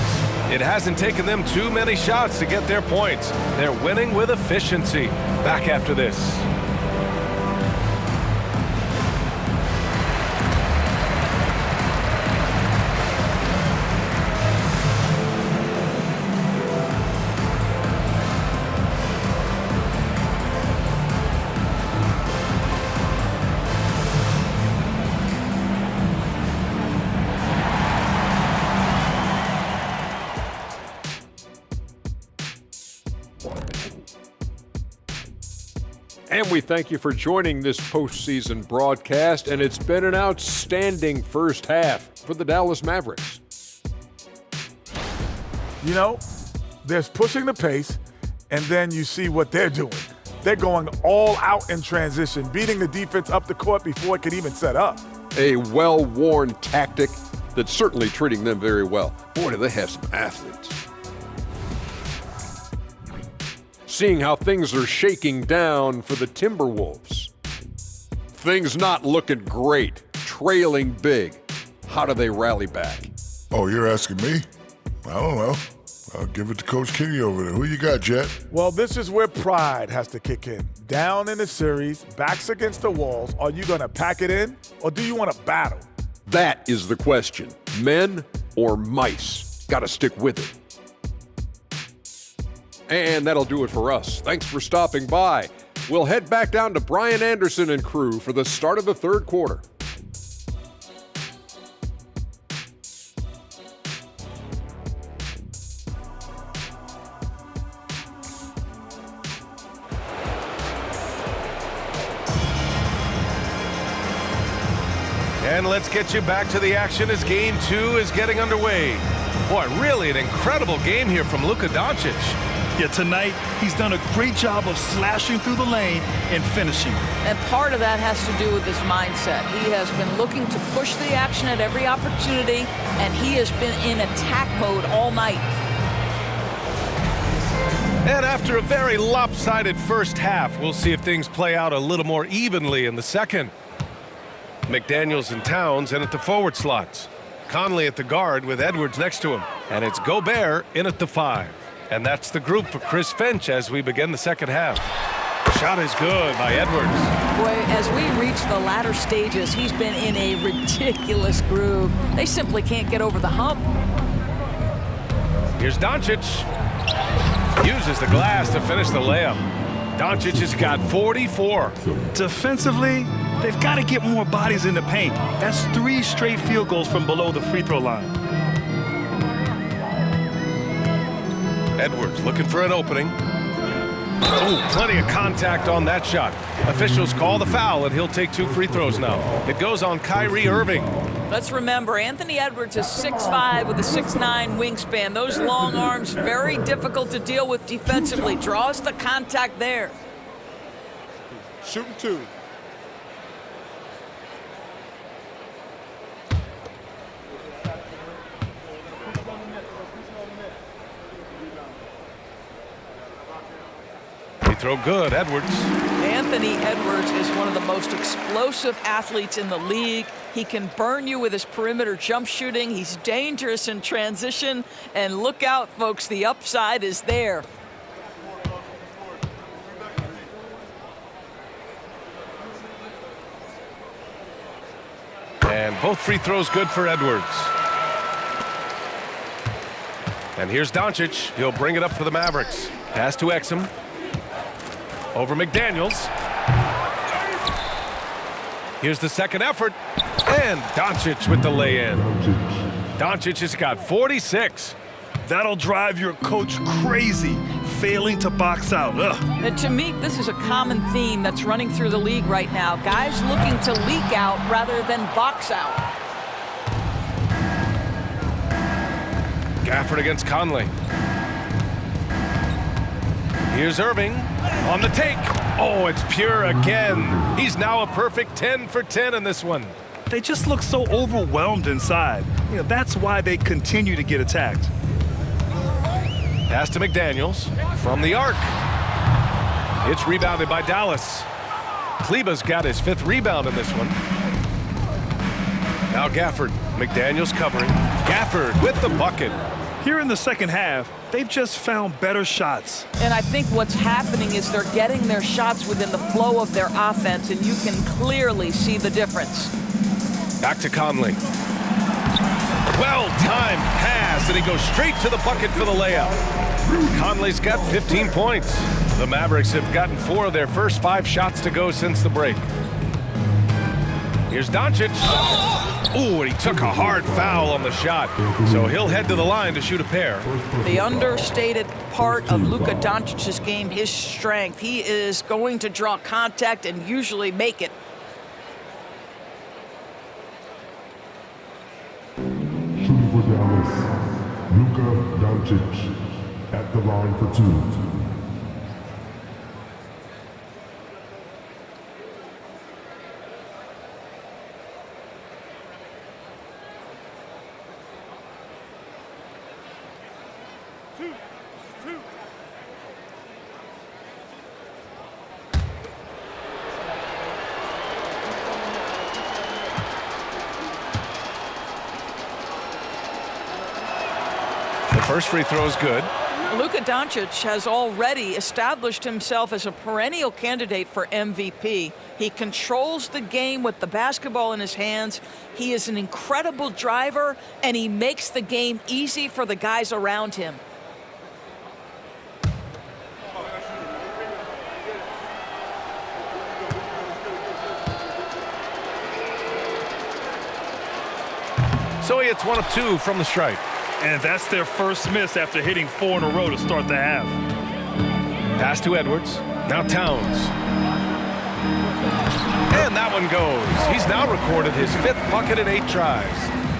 It hasn't taken them too many shots to get their points. They're winning with efficiency. Back after this. And we thank you for joining this postseason broadcast, and it's been an outstanding first half for the Dallas Mavericks. You know, there's pushing the pace, and then you see what they're doing. They're going all out in transition, beating the defense up the court before it could even set up. A well-worn tactic that's certainly treating them very well. Boy, do they have some athletes. Seeing how things are shaking down for the Timberwolves. Things not looking great, trailing big. How do they rally back? Oh, you're asking me? I don't know. I'll give it to Coach Kenny over there. Who you got, Jet? Well, this is where pride has to kick in. Down in the series, backs against the walls. Are you going to pack it in, or do you want to battle? That is the question. Men or mice? Got to stick with it. And that'll do it for us. Thanks for stopping by. We'll head back down to Brian Anderson and crew for the start of the third quarter. And let's get you back to the action as Game 2 is getting underway. Boy, really an incredible game here from Luka Doncic. Yeah, tonight he's done a great job of slashing through the lane and finishing. And part of that has to do with his mindset. He has been looking to push the action at every opportunity, and he has been in attack mode all night. And after a very lopsided first half, we'll see if things play out a little more evenly in the second. McDaniels and Towns in at the forward slots. Conley at the guard with Edwards next to him. And it's Gobert in at the 5. And that's the group for Chris Finch as we begin the second half. Shot is good by Edwards. Boy, as we reach the latter stages, he's been in a ridiculous groove. They simply can't get over the hump. Here's Doncic. Uses the glass to finish the layup. Doncic has got 44. Defensively, they've got to get more bodies in the paint. That's 3 straight field goals from below the free throw line. Edwards looking for an opening. Oh, plenty of contact on that shot. Officials call the foul, and he'll take 2 free throws now. It goes on Kyrie Irving. Let's remember, Anthony Edwards is 6'5" with a 6'9" wingspan. Those long arms, very difficult to deal with defensively. Draws the contact there. Shooting 2. Throw good, Edwards. Anthony Edwards is one of the most explosive athletes in the league. He can burn you with his perimeter jump shooting. He's dangerous in transition. And look out, folks, the upside is there. And both free throws good for Edwards. And here's Doncic. He'll bring it up for the Mavericks. Pass to Exum. Over McDaniels. Here's the second effort. And Doncic with the lay-in. Doncic has got 46. That'll drive your coach crazy, failing to box out. And to me, this is a common theme that's running through the league right now. Guys looking to leak out rather than box out. Gafford against Conley. Here's Irving on the take. Oh, it's pure again. He's now a perfect 10 for 10 in this one. They just look so overwhelmed inside. You know, that's why they continue to get attacked. Pass to McDaniels from the arc. It's rebounded by Dallas. Kleba's got his 5th rebound in this one. Now Gafford. McDaniels covering. Gafford with the bucket. Here in the second half, they've just found better shots. And I think what's happening is they're getting their shots within the flow of their offense, and you can clearly see the difference. Back to Conley. Well-timed pass, and he goes straight to the bucket for the layup. Conley's got 15 points. The Mavericks have gotten 4 of their first 5 shots to go since the break. Here's Doncic. Ooh, and he took a hard foul on the shot. So he'll head to the line to shoot a pair. The understated part of Luka Doncic's game, his strength. He is going to draw contact and usually make it. Shooting for Dallas, Luka Doncic at the line for 2. First free throw is good. Luka Doncic has already established himself as a perennial candidate for MVP. He controls the game with the basketball in his hands. He is an incredible driver, and he makes the game easy for the guys around him. So he hits 1 of 2 from the stripe. And that's their first miss after hitting 4 in a row to start the half. Pass to Edwards. Now Towns. And that one goes. He's now recorded his 5th bucket in 8 tries.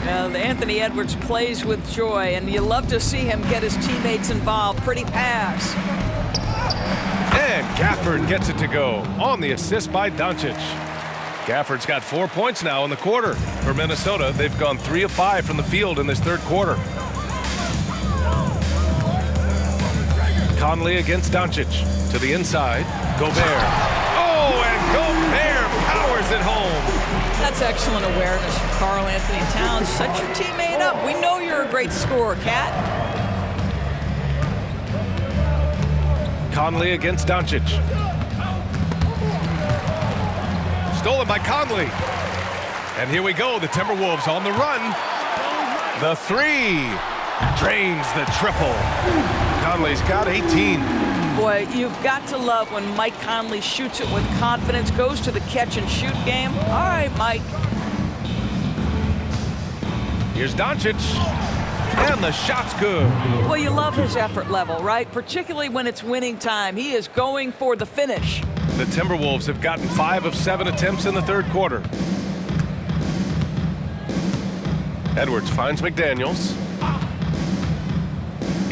Now, Anthony Edwards plays with joy, and you love to see him get his teammates involved. Pretty pass. And Gafford gets it to go on the assist by Doncic. Gafford's got 4 points now in the quarter. For Minnesota, they've gone 3 of 5 from the field in this third quarter. Conley against Doncic. To the inside. Gobert. Oh, and Gobert powers it home. That's excellent awareness from Karl Anthony Towns. Set your teammate up. We know you're a great scorer, Cat. Conley against Doncic. Stolen by Conley. And here we go, the Timberwolves on the run. The three drains the triple. Conley's got 18. Boy, you've got to love when Mike Conley shoots it with confidence, goes to the catch and shoot game. All right, Mike. Here's Doncic. And the shot's good. Well, you love his effort level, right? Particularly when it's winning time. He is going for the finish. The Timberwolves have gotten 5 of 7 attempts in the third quarter. Edwards finds McDaniels.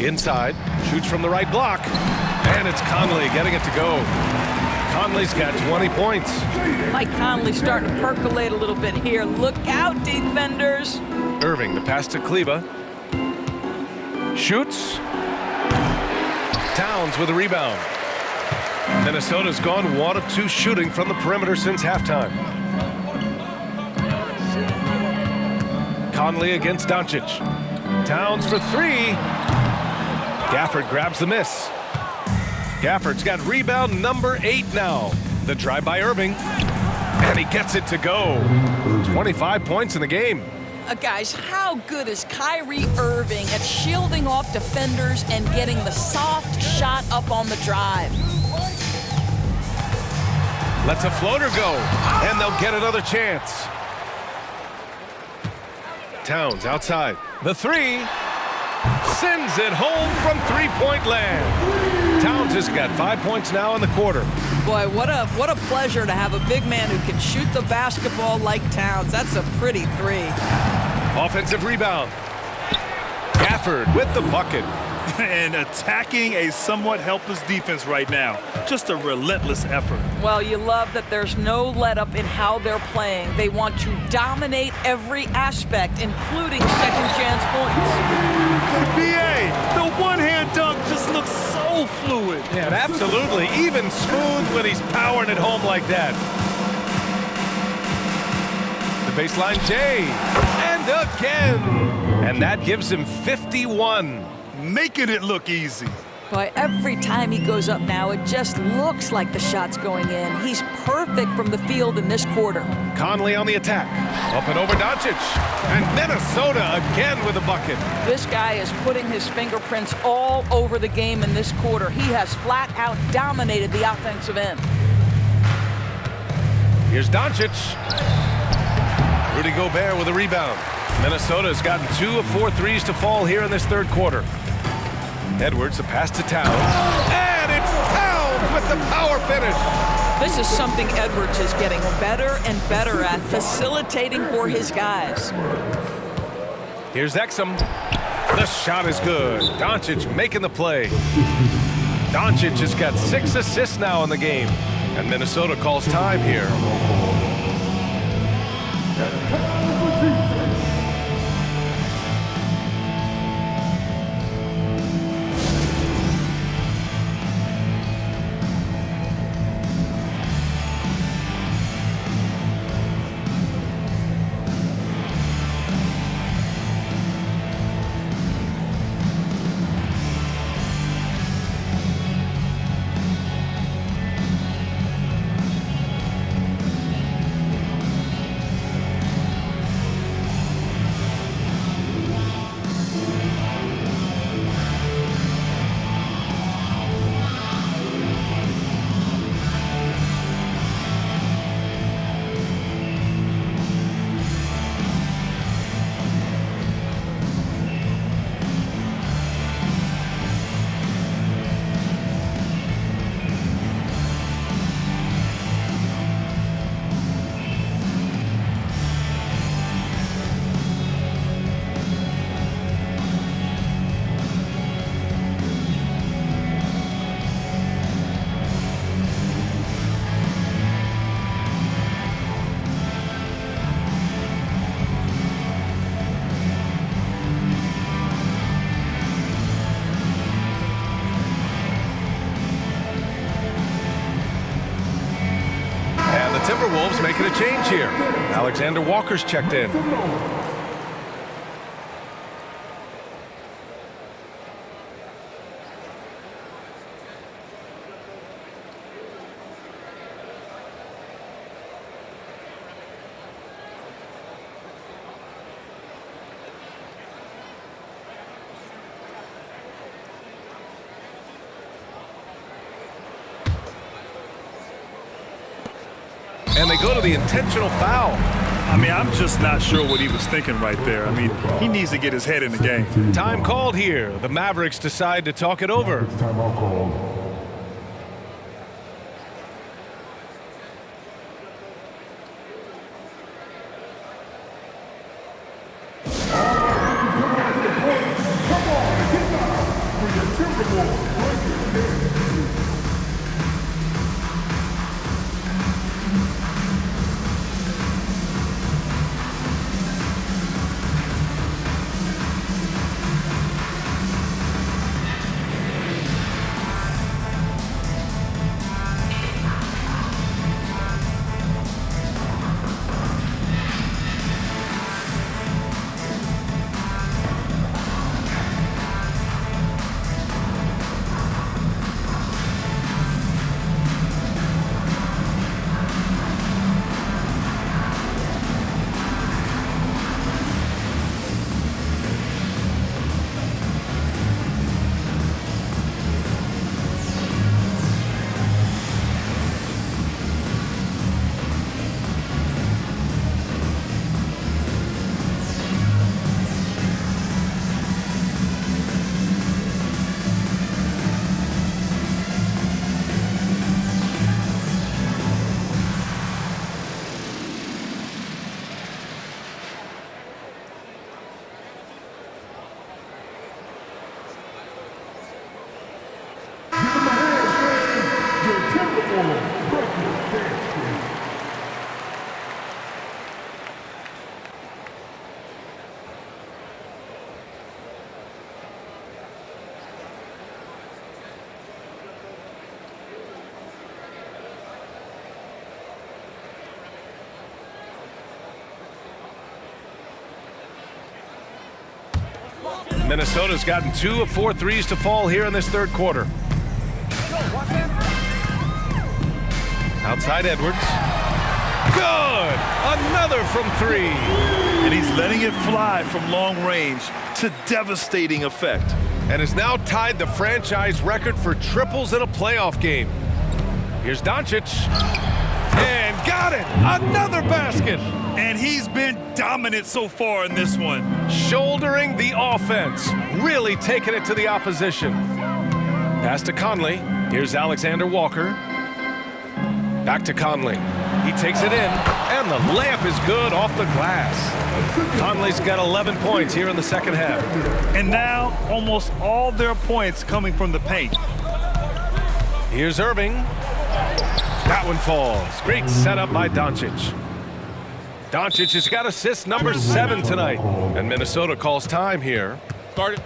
Inside, shoots from the right block. And it's Conley getting it to go. Conley's got 20 points. Mike Conley starting to percolate a little bit here. Look out, defenders. Irving, the pass to Kleba. Shoots. Towns with a rebound. Minnesota's gone 1 of 2 shooting from the perimeter since halftime. Conley against Doncic. Towns for 3. Gafford grabs the miss. Gafford's got rebound number 8 now. The drive by Irving. And he gets it to go. 25 points in the game. Guys, how good is Kyrie Irving at shielding off defenders and getting the soft shot up on the drive? Lets a floater go, and they'll get another chance. Towns outside. The 3 sends it home from three-point land. Towns has got 5 points now in the quarter. Boy, what a pleasure to have a big man who can shoot the basketball like Towns. That's a pretty 3. Offensive rebound. Gafford with the bucket. And attacking a somewhat helpless defense right now. Just a relentless effort. Well, you love that there's no let-up in how they're playing. They want to dominate every aspect, including second-chance points. BA, the one-hand dunk just looks so fluid. Yeah, absolutely. Even smooth when he's powering it home like that. The baseline J. And again. And that gives him 51. Making it look easy. Boy, every time he goes up now, it just looks like the shot's going in. He's perfect from the field in this quarter. Conley on the attack. Up and over Doncic. And Minnesota again with a bucket. This guy is putting his fingerprints all over the game in this quarter. He has flat out dominated the offensive end. Here's Doncic. Rudy Gobert with a rebound. Minnesota has gotten 2 of 4 threes to fall here in this third quarter. Edwards, a pass to Towns. And it's Towns with the power finish. This is something Edwards is getting better and better at, facilitating for his guys. Here's Exum. The shot is good. Doncic making the play. Doncic has got 6 assists now in the game. And Minnesota calls time here. Timberwolves making a change here. Alexander Walker's checked in. And they go to the intentional foul. I mean, I'm just not sure what he was thinking right there. I mean, he needs to get his head in the game. Time called here. The Mavericks decide to talk it over. Timeout called. Minnesota's gotten 2 of 4 threes to fall here in this third quarter. Outside Edwards. Good! Another from 3. And he's letting it fly from long range to devastating effect. And has now tied the franchise record for triples in a playoff game. Here's Doncic. And got it! Another basket! And he's been dominant so far in this one. Shouldering the offense. Really taking it to the opposition. Pass to Conley. Here's Alexander Walker. Back to Conley. He takes it in, and the layup is good off the glass. Conley's got 11 points here in the second half. And now almost all their points coming from the paint. Here's Irving. That one falls. Great setup by Doncic. Doncic has got assist number 7 tonight. And Minnesota calls time here. Start it.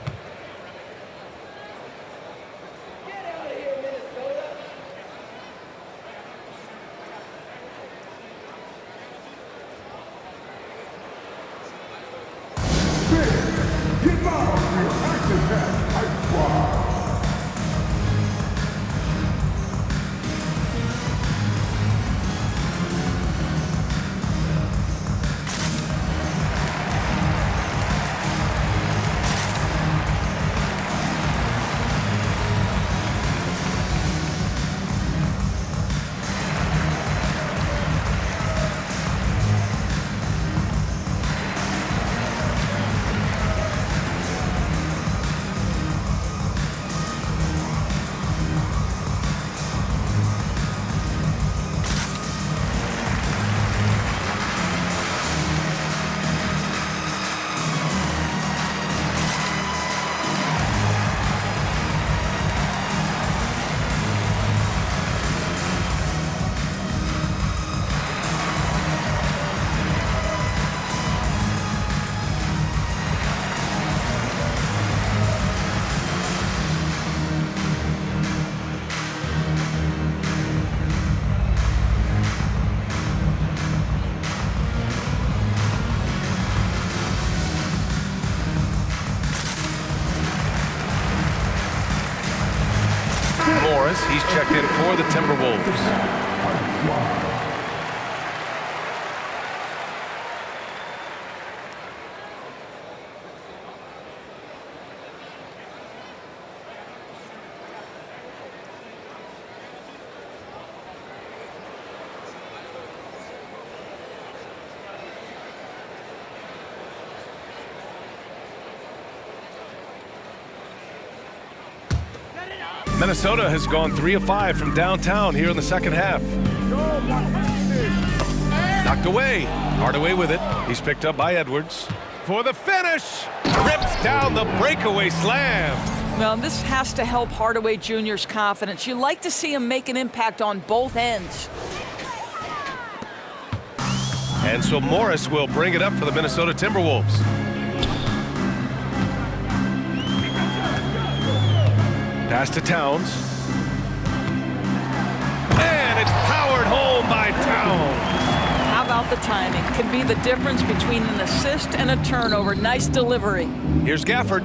Morris. He's checked in for the Timberwolves. Minnesota has gone 3 of 5 from downtown here in the second half. Knocked away. Hardaway with it. He's picked up by Edwards. For the finish. Rips down the breakaway slam. Well, this has to help Hardaway Jr.'s confidence. You like to see him make an impact on both ends. And so Morris will bring it up for the Minnesota Timberwolves. Pass to Towns. And it's powered home by Towns. How about the timing? Can be the difference between an assist and a turnover. Nice delivery. Here's Gafford.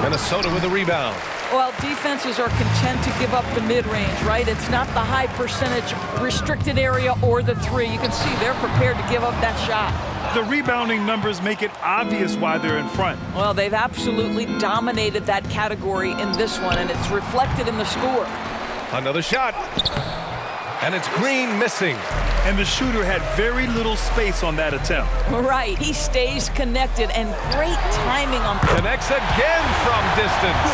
Minnesota with a rebound. Well, defenses are content to give up the mid-range, right? It's not the high percentage restricted area or the three. You can see they're prepared to give up that shot. The rebounding numbers make it obvious why they're in front. Well, they've absolutely dominated that category in this one, and it's reflected in the score. Another shot. And it's Green missing. And the shooter had very little space on that attempt. Right. He stays connected, and great timing on. Connects again from distance.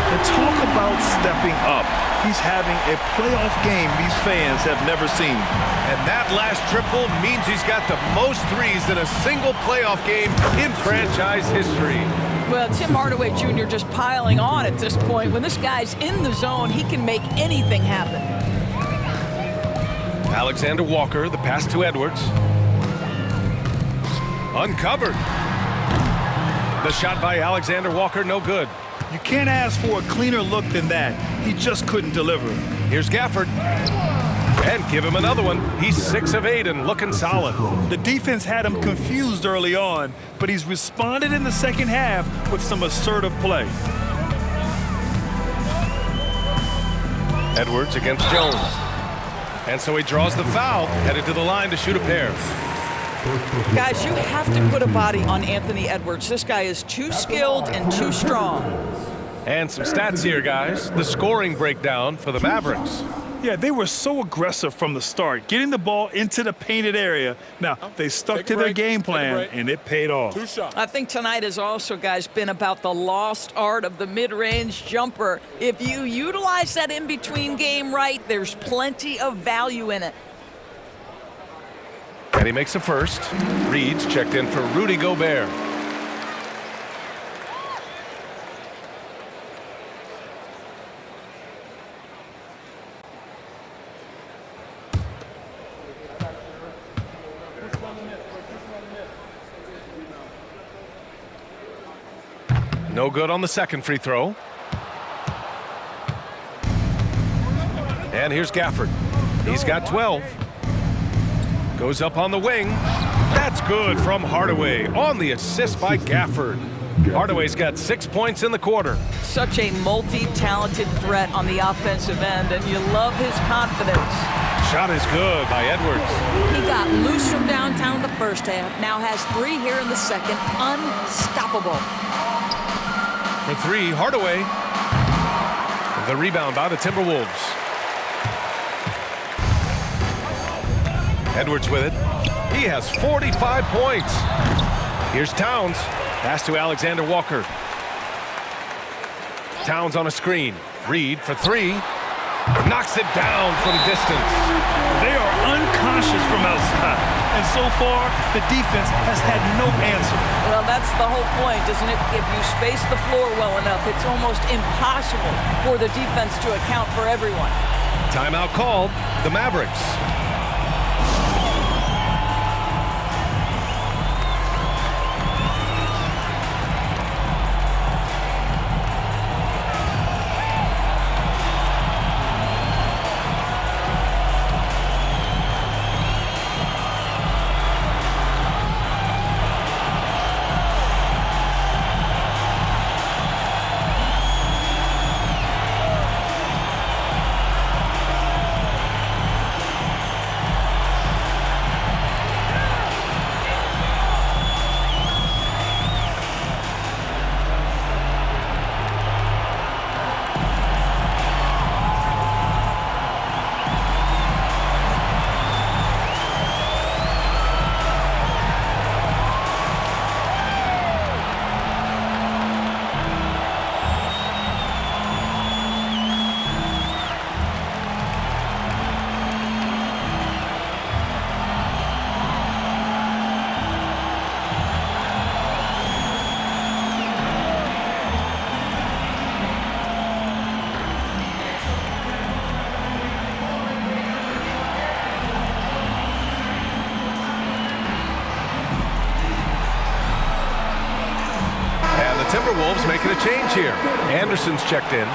And talk about stepping up. He's having a playoff game these fans have never seen. And that last triple means he's got the most threes in a single playoff game in franchise history. Well, Tim Hardaway Jr. just piling on at this point. When this guy's in the zone, he can make anything happen. Alexander Walker, the pass to Edwards. Uncovered. The shot by Alexander Walker, no good. You can't ask for a cleaner look than that. He just couldn't deliver. Here's Gafford. And give him another one. He's 6 of 8 and looking solid. The defense had him confused early on, but he's responded in the second half with some assertive play. Edwards against Jones. And so he draws the foul, headed to the line to shoot a pair. Guys, you have to put a body on Anthony Edwards. This guy is too skilled and too strong. And some stats here, guys. The scoring breakdown for the Mavericks. Yeah, they were so aggressive from the start, getting the ball into the painted area. Now, they stuck to their game plan, and it paid off. I think tonight has also, guys, been about the lost art of the mid-range jumper. If you utilize that in-between game right, there's plenty of value in it. And he makes a first. Reed's checked in for Rudy Gobert. No good on the second free throw. And here's Gafford. He's got 12. Goes up on the wing. That's good from Hardaway on the assist by Gafford. Hardaway's got 6 points in the quarter. Such a multi-talented threat on the offensive end, and you love his confidence. Shot is good by Edwards. He got loose from downtown the first half. Now has 3 here in the second. Unstoppable. For 3, Hardaway. The rebound by the Timberwolves. Edwards with it. He has 45 points. Here's Towns. Pass to Alexander Walker. Towns on a screen. Reed for 3. Knocks it down from distance. They are unconscious from outside. And so far, the defense has had no answer. Well, that's the whole point, isn't it? If you space the floor well enough, it's almost impossible for the defense to account for everyone. Timeout called. The Mavericks. Timberwolves making a change here. Anderson's checked in.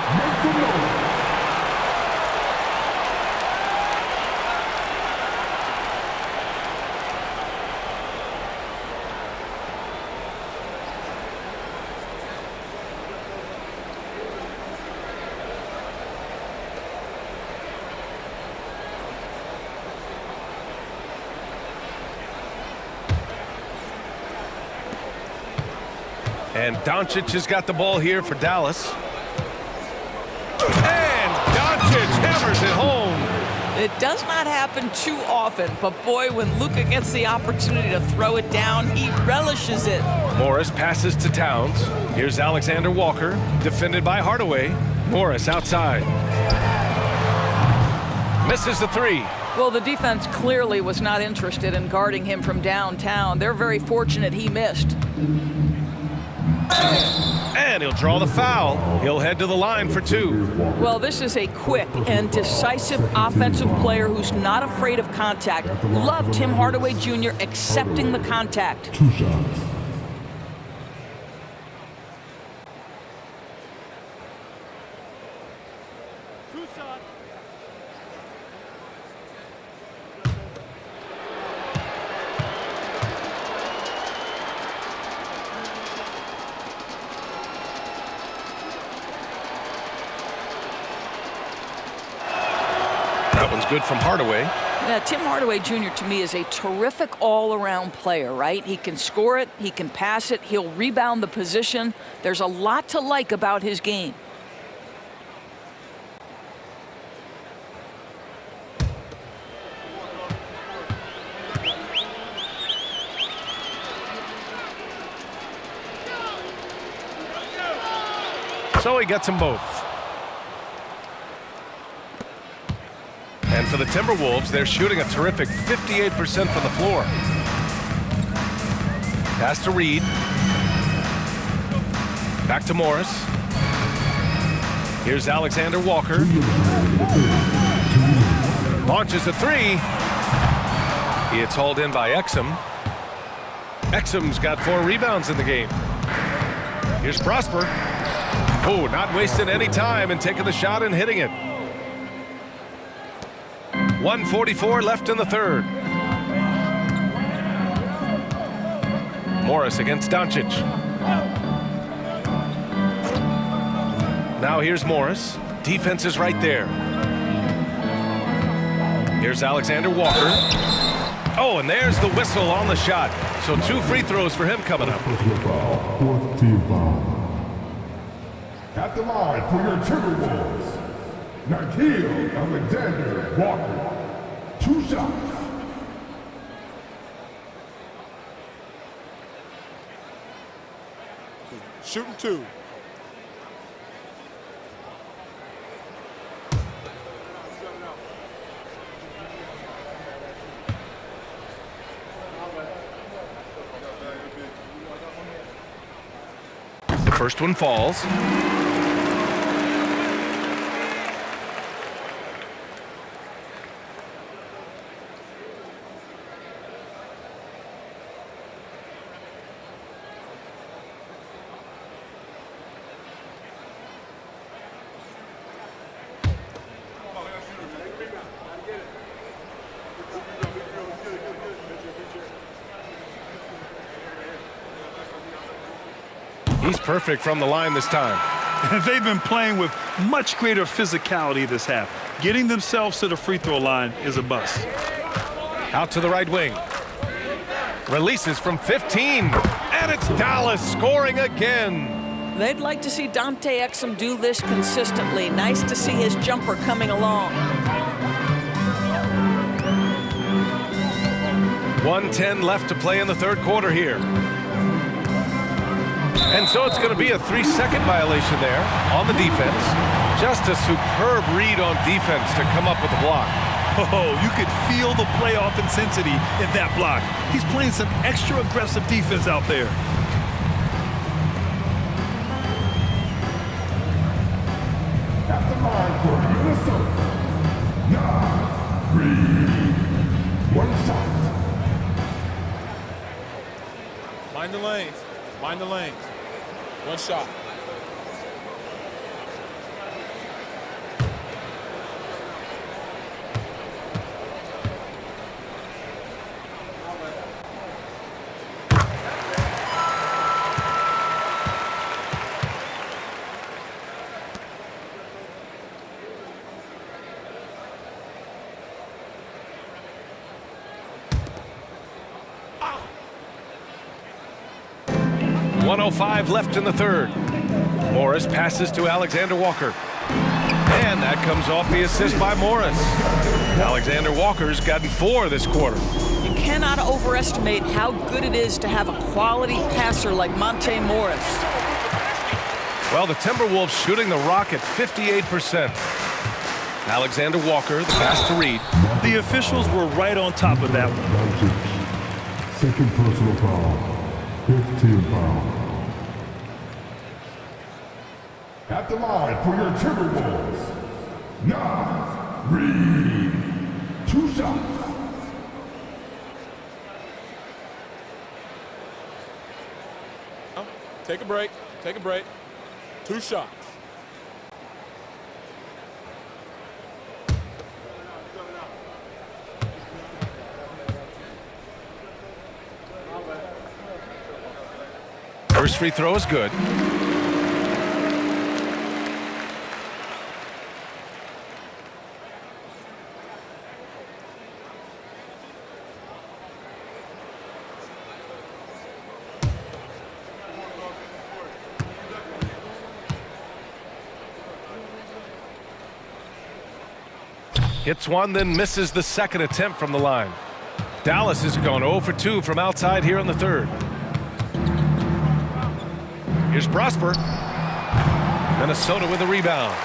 And Doncic has got the ball here for Dallas. And Doncic hammers it home. It does not happen too often, but boy, when Luka gets the opportunity to throw it down, he relishes it. Morris passes to Towns. Here's Alexander Walker, defended by Hardaway. Morris outside. Misses the three. Well, the defense clearly was not interested in guarding him from downtown. They're very fortunate he missed. And he'll draw the foul. He'll head to the line for two. Well, this is a quick and decisive offensive player who's not afraid of contact. Love Tim Hardaway Jr. accepting the contact. 2 shots. That one's good from Hardaway. Yeah, Tim Hardaway Jr. to me is a terrific all-around player, right? He can score it, he can pass it, he'll rebound the position. There's a lot to like about his game. So he gets them both. And for the Timberwolves, they're shooting a terrific 58% from the floor. Pass to Reed. Back to Morris. Here's Alexander Walker. Launches a three. It's hauled in by Exum. Exum's got 4 rebounds in the game. Here's Prosper. Oh, not wasting any time and taking the shot and hitting it. 1:44 left in the third. Morris against Doncic. Now here's Morris. Defense is right there. Here's Alexander Walker. Oh, and there's the whistle on the shot. So 2 free throws for him coming up. 4th team foul. At the line for your Timberwolves, Nikhil Alexander Walker. 2 shots. Shooting 2. The first one falls. He's perfect from the line this time. They've been playing with much greater physicality this half. Getting themselves to the free throw line is a bust. Out to the right wing. Releases from 15. And it's Dallas scoring again. They'd like to see Dante Exum do this consistently. Nice to see his jumper coming along. 1:10 left to play in the third quarter here. And so it's going to be a 3-second violation there on the defense. Just a superb read on defense to come up with the block. Oh, you could feel the playoff intensity in that block. He's playing some extra aggressive defense out there. At the line for Minnesota, Reed. 1 shot. Mind the lanes. Mind the lanes. One shot. .105 left in the third. Morris passes to Alexander Walker. And that comes off the assist by Morris. Alexander Walker's gotten 4 this quarter. You cannot overestimate how good it is to have a quality passer like Monte Morris. Well, the Timberwolves shooting the rock at 58%. Alexander Walker, the pass to Reed. The officials were right on top of that one. Doncic. Second personal foul. 5th team foul. At the line for your Timberwolves, Nas Reed. 2 shots. Take a break. Take a break. 2 shots. First free throw is good. Hits one, then misses the second attempt from the line. Dallas has gone 0 for 2 from outside here in the third. Here's Prosper. Minnesota with a rebound.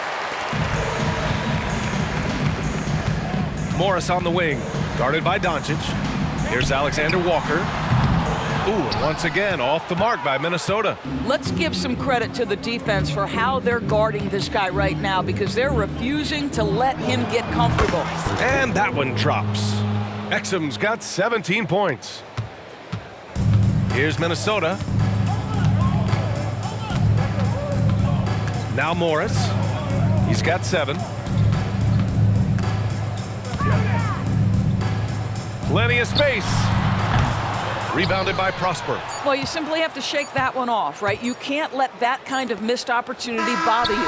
Morris on the wing, guarded by Doncic. Here's Alexander Walker. Ooh, and once again off the mark by Minnesota. Let's give some credit to the defense for how they're guarding this guy right now, because they're refusing to let him get comfortable. And that one drops. Exum's got 17 points. Here's Minnesota. Now Morris. He's got 7. Plenty of space. Rebounded by Prosper. Well, you simply have to shake that one off, right? You can't let that kind of missed opportunity bother you.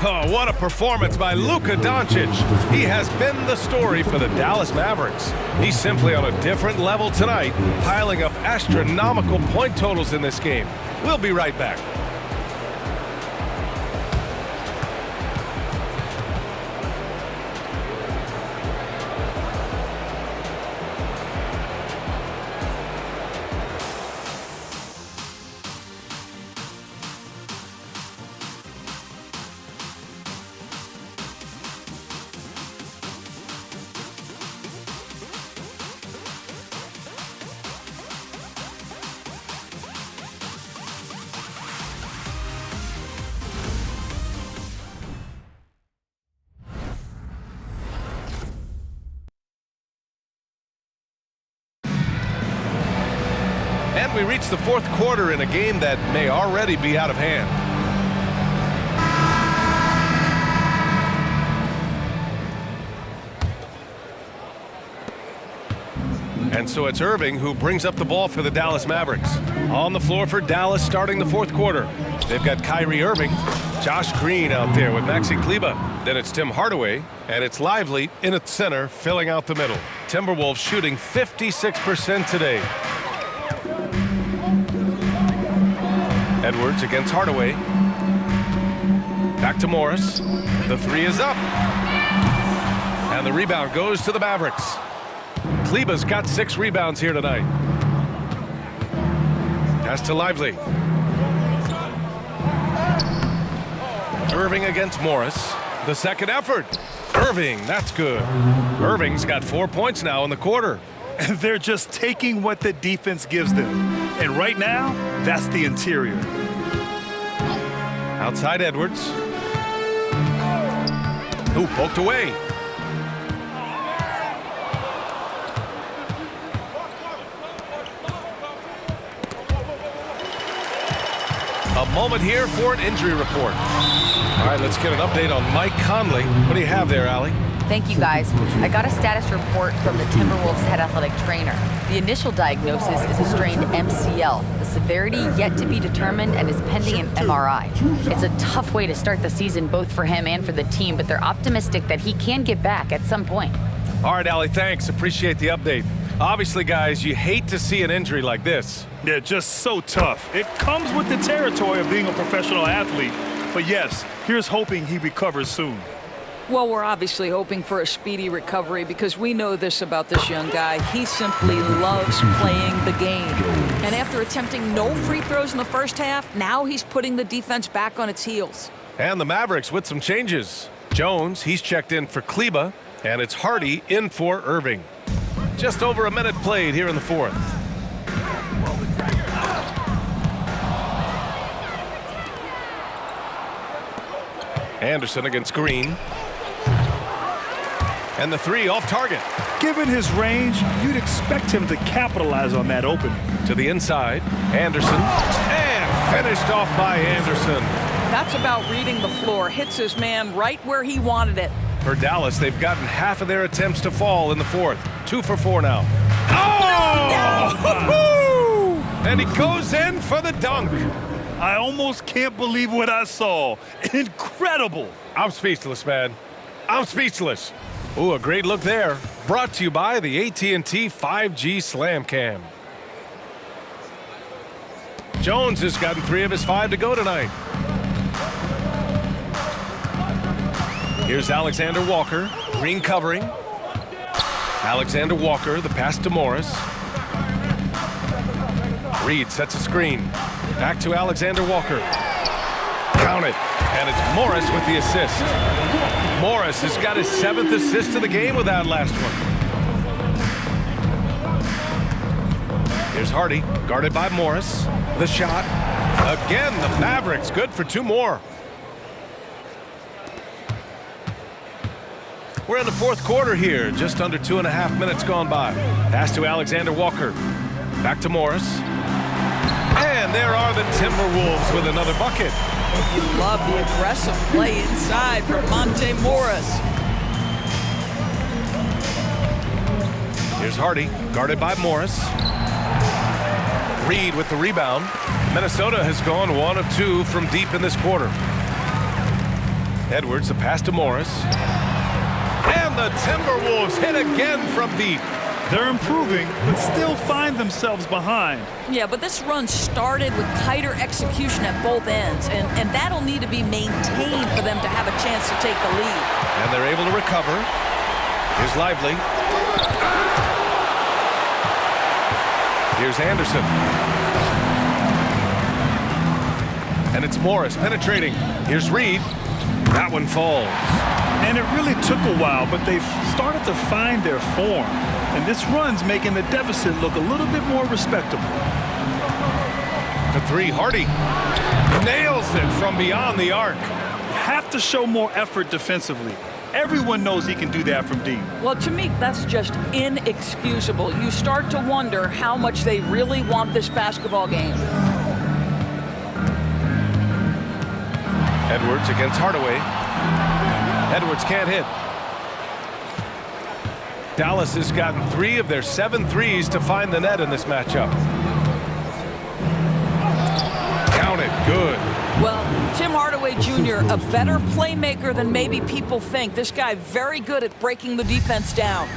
Oh, what a performance by Luka Doncic. He has been the story for the Dallas Mavericks. He's simply on a different level tonight, piling up astronomical point totals in this game. We'll be right back. And we reach the fourth quarter in a game that may already be out of hand. And so it's Irving who brings up the ball for the Dallas Mavericks. On the floor for Dallas starting the fourth quarter. They've got Kyrie Irving, Josh Green out there with Maxi Kleber. Then it's Tim Hardaway, and it's Lively in its center, filling out the middle. Timberwolves shooting 56% today. Edwards against Hardaway. Back to Morris. The 3 is up. And the rebound goes to the Mavericks. Kleber's got 6 rebounds here tonight. Pass to Lively. Irving against Morris. The second effort. Irving, that's good. Irving's got 4 points now in the quarter. They're just taking what the defense gives them. And right now, that's the interior. Outside Edwards. Ooh, poked away. A moment here for an injury report. All right, let's get an update on Mike Conley. What do you have there, Allie? Thank you, guys. I got a status report from the Timberwolves head athletic trainer. The initial diagnosis is a strained MCL. The severity yet to be determined and is pending an MRI. It's a tough way to start the season both for him and for the team, but they're optimistic that he can get back at some point. All right, Allie, thanks. Appreciate the update. Obviously, guys, you hate to see an injury like this. Yeah, just so tough. It comes with the territory of being a professional athlete. But yes, here's hoping he recovers soon. Well, we're obviously hoping for a speedy recovery because we know this about this young guy. He simply loves playing the game. And after attempting no free throws in the first half, now he's putting the defense back on its heels. And the Mavericks with some changes. Jones, he's checked in for Kleba, and it's Hardy in for Irving. Just over a minute played here in the fourth. Anderson against Green. And the three off target. Given his range, you'd expect him to capitalize on that opening. To the inside, Anderson. And finished off by Anderson. That's about reading the floor. Hits his man right where he wanted it. For Dallas, they've gotten half of their attempts to fall in the fourth. 2 for 4 now. Oh! And he goes in for the dunk. I almost can't believe what I saw. Incredible. I'm speechless, man. I'm speechless. Ooh, a great look there. Brought to you by the AT&T 5G Slam Cam. Jones has gotten 3 of his 5 to go tonight. Here's Alexander Walker. Green covering. Alexander Walker, the pass to Morris. Reed sets a screen. Back to Alexander Walker. Count it. And it's Morris with the assist. Morris has got his 7th assist of the game with that last one. Here's Hardy, guarded by Morris. The shot. Again, the Mavericks good for 2 more. We're in the fourth quarter here, just under 2.5 minutes gone by. Pass to Alexander Walker. Back to Morris. And there are the Timberwolves with another bucket. You love the aggressive play inside from Monte Morris. Here's Hardy, guarded by Morris. Reed with the rebound. Minnesota has gone 1 of 2 from deep in this quarter. Edwards, a pass to Morris. And the Timberwolves hit again from deep. They're improving, but still find themselves behind. Yeah, but this run started with tighter execution at both ends, and that'll need to be maintained for them to have a chance to take the lead. And they're able to recover. Here's Lively. Here's Anderson. And it's Morris penetrating. Here's Reed. That one falls. And it really took a while, but they've started to find their form. And this run's making the deficit look a little bit more respectable. For 3, Hardy nails it from beyond the arc. Have to show more effort defensively. Everyone knows he can do that from deep. Well, to me, that's just inexcusable. You start to wonder how much they really want this basketball game. Edwards against Hardaway. Edwards can't hit. Dallas has gotten 3 of their 7 threes to find the net in this matchup. Count it. Good. Well, Tim Hardaway Jr., a better playmaker than maybe people think. This guy very good at breaking the defense down.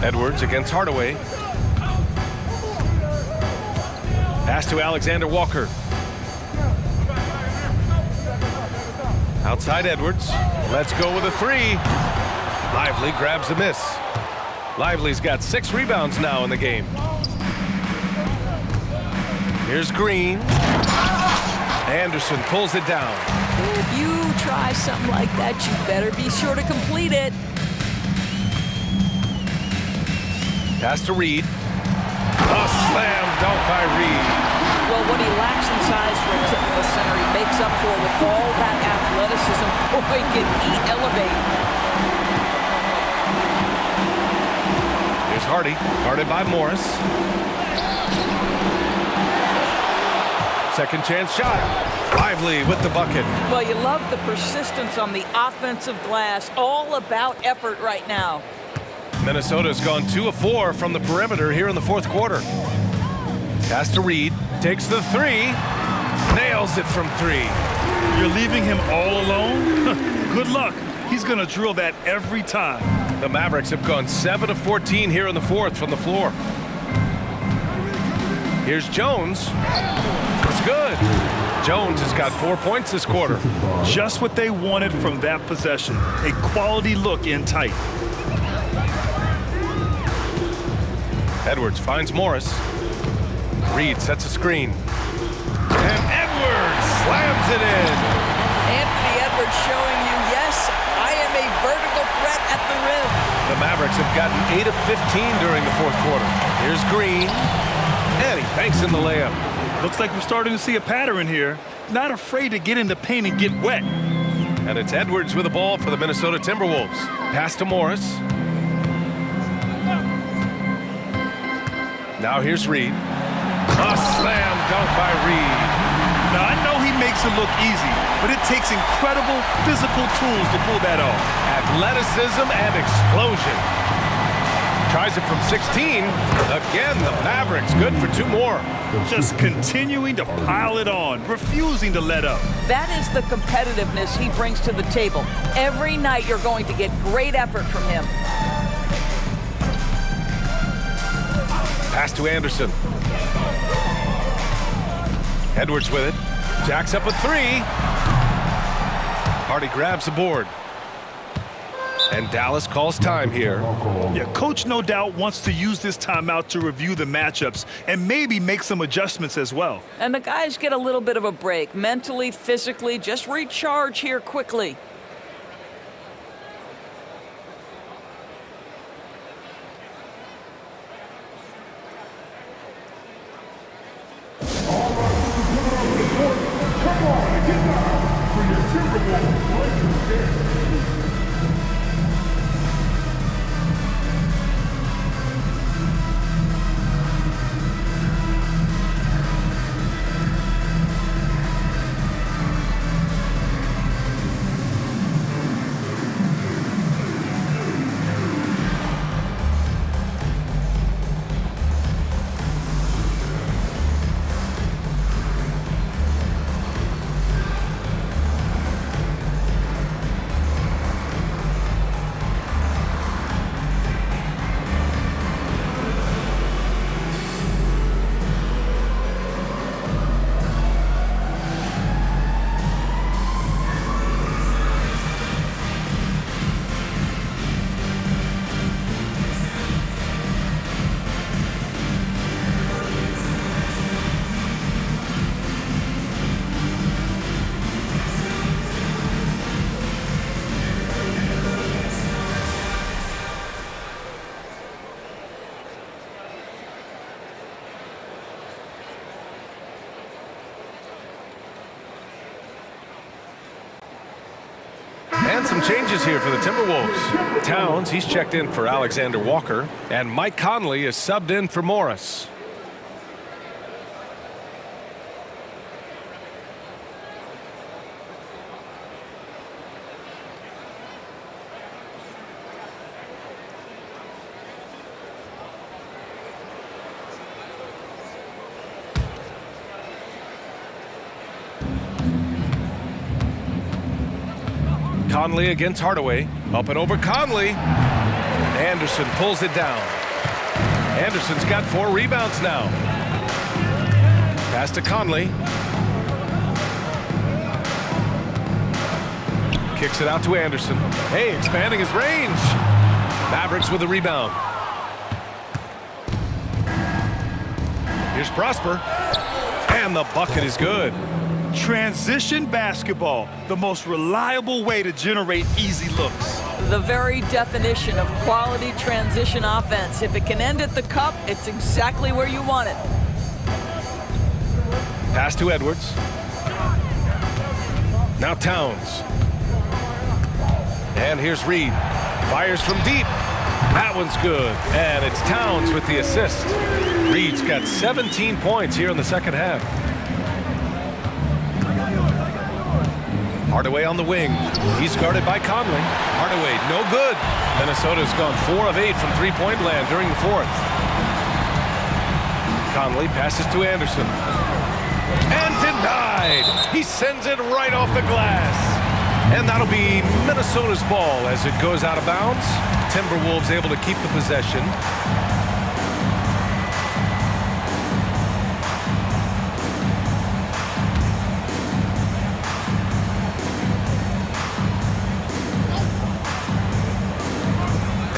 Edwards against Hardaway. Pass to Alexander Walker. Outside Edwards. Let's go with a 3. Lively grabs the miss. Lively's got 6 rebounds now in the game. Here's Green. Anderson pulls it down. If you try something like that, you better be sure to complete it. Pass to Reed. A slam dunk by Reed. Well, what he lacks in size for a typical center, he makes up for with all that athleticism. Boy, can he elevate. Here's Hardy, guarded by Morris. Second chance shot. Lively with the bucket. Well, you love the persistence on the offensive glass. All about effort right now. Minnesota's gone 2 of 4 from the perimeter here in the fourth quarter. Pass to Reed. Takes the three. Nails it from 3. You're leaving him all alone? Good luck. He's going to drill that every time. The Mavericks have gone 7 of 14 here in the fourth from the floor. Here's Jones. It's good. Jones has got 4 points this quarter. Just what they wanted from that possession. A quality look in tight. Edwards finds Morris. Reed sets a screen. And Edwards slams it in. Anthony Edwards showing you, yes, I am a vertical threat at the rim. The Mavericks have gotten 8 of 15 during the fourth quarter. Here's Green. And he banks in the layup. Looks like we're starting to see a pattern here. Not afraid to get in the paint and get wet. And it's Edwards with the ball for the Minnesota Timberwolves. Pass to Morris. Now here's Reed. A slam dunk by Reed. Now, I know he makes it look easy, but it takes incredible physical tools to pull that off. Athleticism and explosion. Tries it from 16. Again, the Mavericks good for 2 more. Just continuing to pile it on, refusing to let up. That is the competitiveness he brings to the table. Every night you're going to get great effort from him. Pass to Anderson. Edwards with it. Jacks up a 3. Hardy grabs the board. And Dallas calls time here. Yeah, coach no doubt wants to use this timeout to review the matchups and maybe make some adjustments as well. And the guys get a little bit of a break, mentally, physically, just recharge here quickly. And some changes here for the Timberwolves. Towns, he's checked in for Alexander Walker. And Mike Conley is subbed in for Morris. Conley against Hardaway. Up and over Conley. Anderson pulls it down. Anderson's got 4 rebounds now. Pass to Conley. Kicks it out to Anderson. Hey, expanding his range. Mavericks with the rebound. Here's Prosper. And the bucket is good. Transition basketball, the most reliable way to generate easy looks. The very definition of quality transition offense. If it can end at the cup, it's exactly where you want it. Pass to Edwards. Now Towns. And here's Reed. Fires from deep. That one's good. And it's Towns with the assist. Reed's got 17 points here in the second half. Hardaway on the wing. He's guarded by Conley. Hardaway, no good. Minnesota's gone 4 of 8 from three-point land during the fourth. Conley passes to Anderson. And denied. He sends it right off the glass. And that'll be Minnesota's ball as it goes out of bounds. Timberwolves able to keep the possession.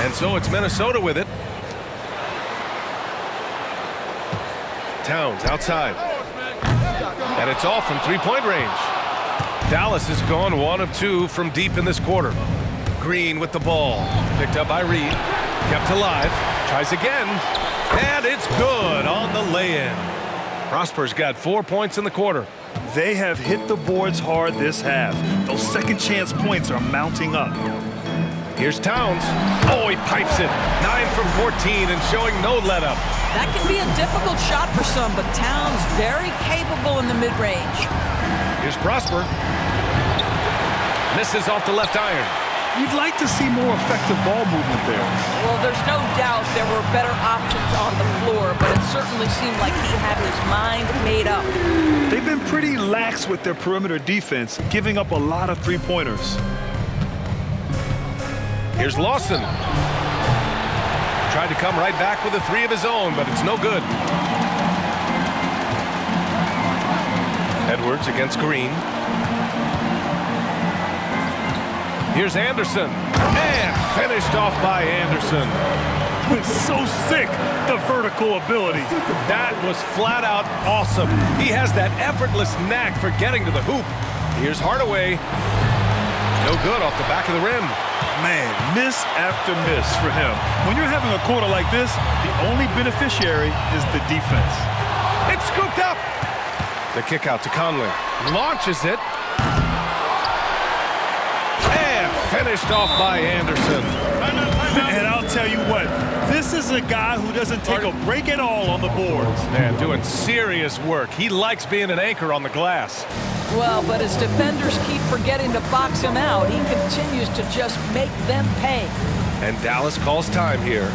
And so it's Minnesota with it. Towns outside. And it's off from three-point range. Dallas has gone 1 of 2 from deep in this quarter. Green with the ball. Picked up by Reed. Kept alive. Tries again. And it's good on the lay-in. Prosper's got 4 points in the quarter. They have hit the boards hard this half. Those second chance points are mounting up. Here's Towns. Oh, he pipes it. 9 from 14 and showing no let-up. That can be a difficult shot for some, but Towns very capable in the mid-range. Here's Prosper. Misses off the left iron. You'd like to see more effective ball movement there. Well, there's no doubt there were better options on the floor, but it certainly seemed like he had his mind made up. They've been pretty lax with their perimeter defense, giving up a lot of three-pointers. Here's Lawson. Tried to come right back with a 3 of his own, but it's no good. Edwards against Green. Here's Anderson. And finished off by Anderson. So sick, the vertical ability. That was flat out awesome. He has that effortless knack for getting to the hoop. Here's Hardaway. No good off the back of the rim. Man, miss after miss for him. When you're having a quarter like this, the only beneficiary is the defense. It's scooped up. The kick out to Conley. Launches it. And finished off by Anderson. And I'll tell you what, this is a guy who doesn't take a break at all on the boards. Man, doing serious work. He likes being an anchor on the glass. Well, but as defenders keep forgetting to box him out, he continues to just make them pay. And Dallas calls time here.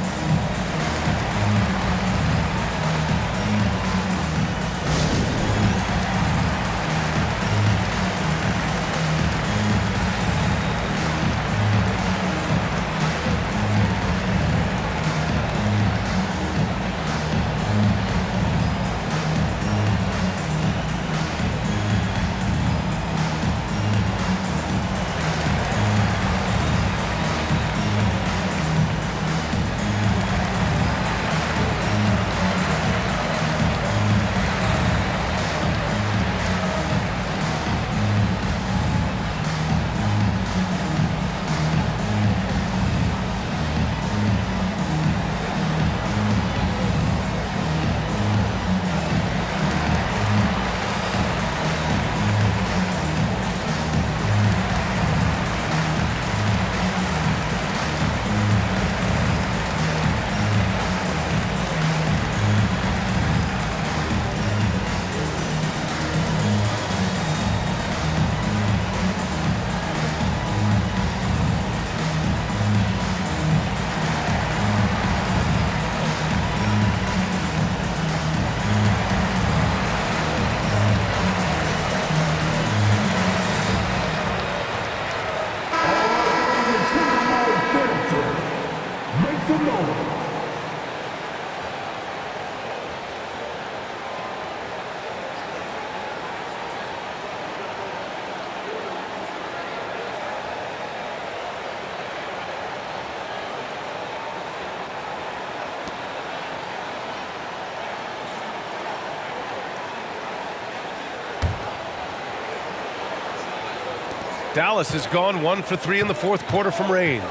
Dallas has gone 1 for 3 in the fourth quarter from range.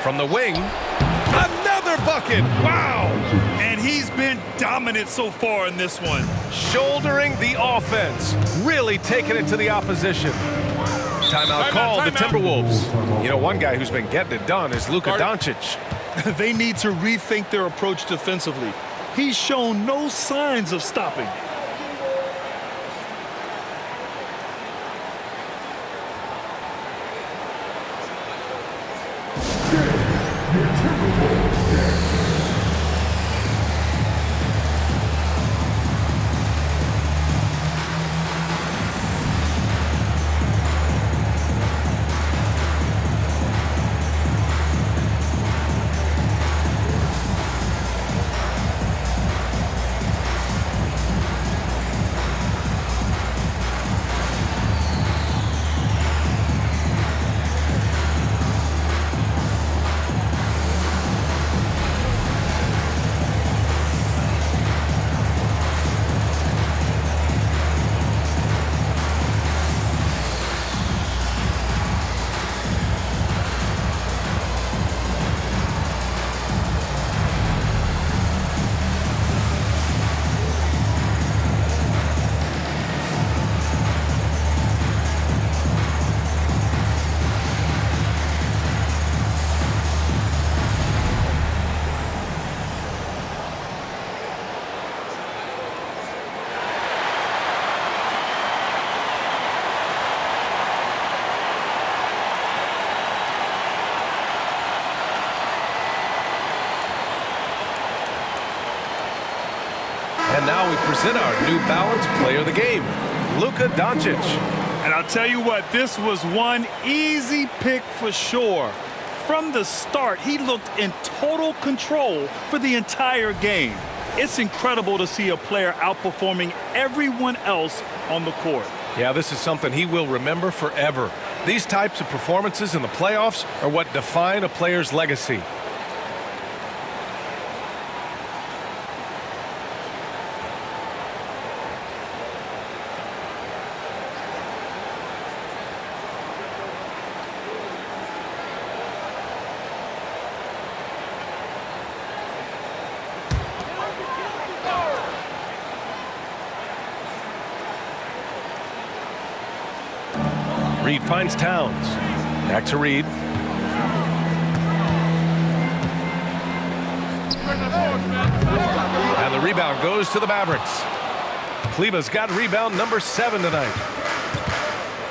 From the wing, another bucket. Wow! And he's been dominant so far in this one. Shouldering the offense, really taking it to the opposition. Timeout called, the Timberwolves. You know, one guy who's been getting it done is Luka Doncic. They need to rethink their approach defensively. He's shown no signs of stopping. Your Timberwolves game. And now we present our New Balance Player of the Game, Luka Doncic. And I'll tell you what, this was one easy pick for sure. From the start, he looked in total control for the entire game. It's incredible to see a player outperforming everyone else on the court. Yeah, this is something he will remember forever. These types of performances in the playoffs are what define a player's legacy. Reed finds Towns. Back to Reed. And the rebound goes to the Mavericks. Kleba's got rebound number 7 tonight.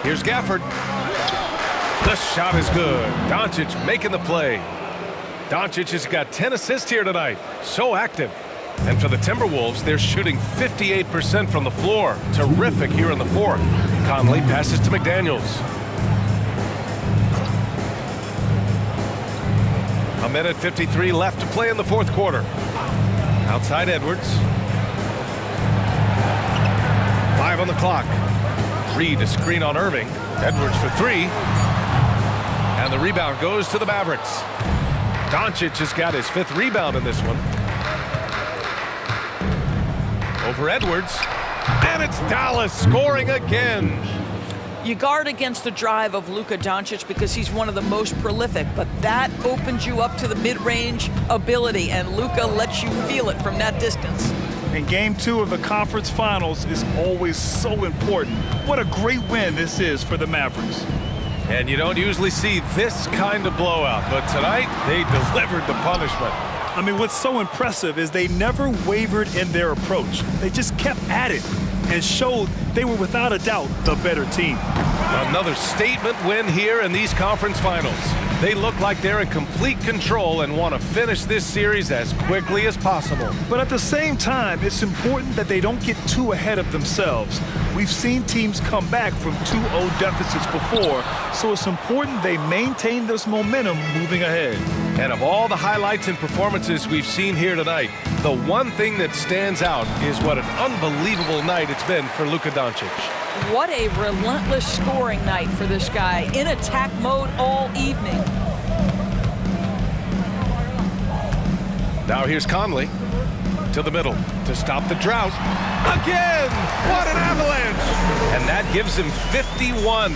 Here's Gafford. The shot is good. Doncic making the play. Doncic has got 10 assists here tonight. So active. And for the Timberwolves, they're shooting 58% from the floor. Terrific here in the fourth. Conley passes to McDaniels. A minute 53 left to play in the fourth quarter. Outside Edwards. 5 on the clock. Reed a screen on Irving. Edwards for 3. And the rebound goes to the Mavericks. Doncic has got his 5th rebound in this one. Over Edwards. And it's Dallas scoring again. You guard against the drive of Luka Doncic because he's one of the most prolific, but that opens you up to the mid-range ability, and Luka lets you feel it from that distance. And game 2 of the conference finals is always so important. What a great win this is for the Mavericks. And you don't usually see this kind of blowout, but tonight they delivered the punishment. I mean, what's so impressive is they never wavered in their approach. They just kept at it and showed they were without a doubt the better team. Another statement win here in these conference finals. They look like they're in complete control and want to finish this series as quickly as possible. But at the same time, it's important that they don't get too ahead of themselves. We've seen teams come back from 2-0 deficits before, so it's important they maintain this momentum moving ahead. And of all the highlights and performances we've seen here tonight, the one thing that stands out is what an unbelievable night it's been for Luka Doncic. What a relentless scoring night for this guy, in attack mode all evening. Now here's Conley to the middle to stop the drought. Again! What an avalanche! And that gives him 51.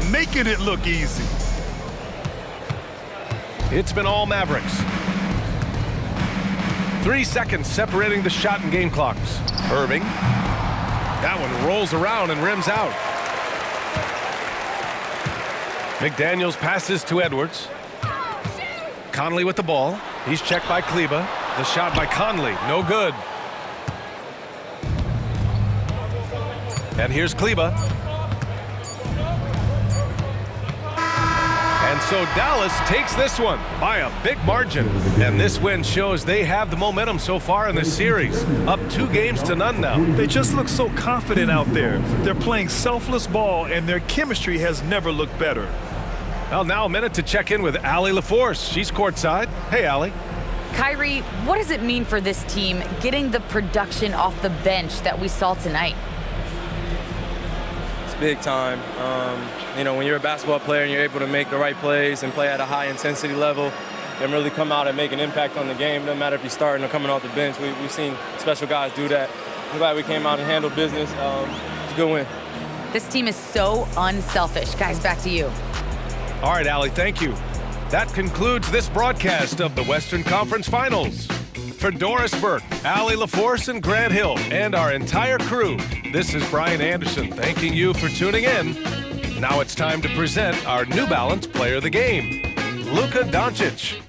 Making it look easy. It's been all Mavericks. 3 seconds separating the shot and game clocks. Irving. That one rolls around and rims out. McDaniels passes to Edwards. Conley with the ball. He's checked by Kleba. The shot by Conley, no good. And here's Kleba. And so Dallas takes this one by a big margin. And this win shows they have the momentum so far in the series. Up 2-0 now. They just look so confident out there. They're playing selfless ball, and their chemistry has never looked better. Well, now a minute to check in with Allie LaForce. She's courtside. Hey, Allie. Kyrie, what does it mean for this team getting the production off the bench that we saw tonight? It's big time. You know, when you're a basketball player and you're able to make the right plays and play at a high intensity level and really come out and make an impact on the game, no matter if you're starting or coming off the bench, we've seen special guys do that. I'm glad we came out and handled business. It's a good win. This team is so unselfish. Guys, back to you. All right, Allie, thank you. That concludes this broadcast of the Western Conference Finals. For Doris Burke, Allie LaForce, and Grant Hill, and our entire crew, this is Brian Anderson thanking you for tuning in. Now it's time to present our New Balance Player of the Game, Luka Doncic.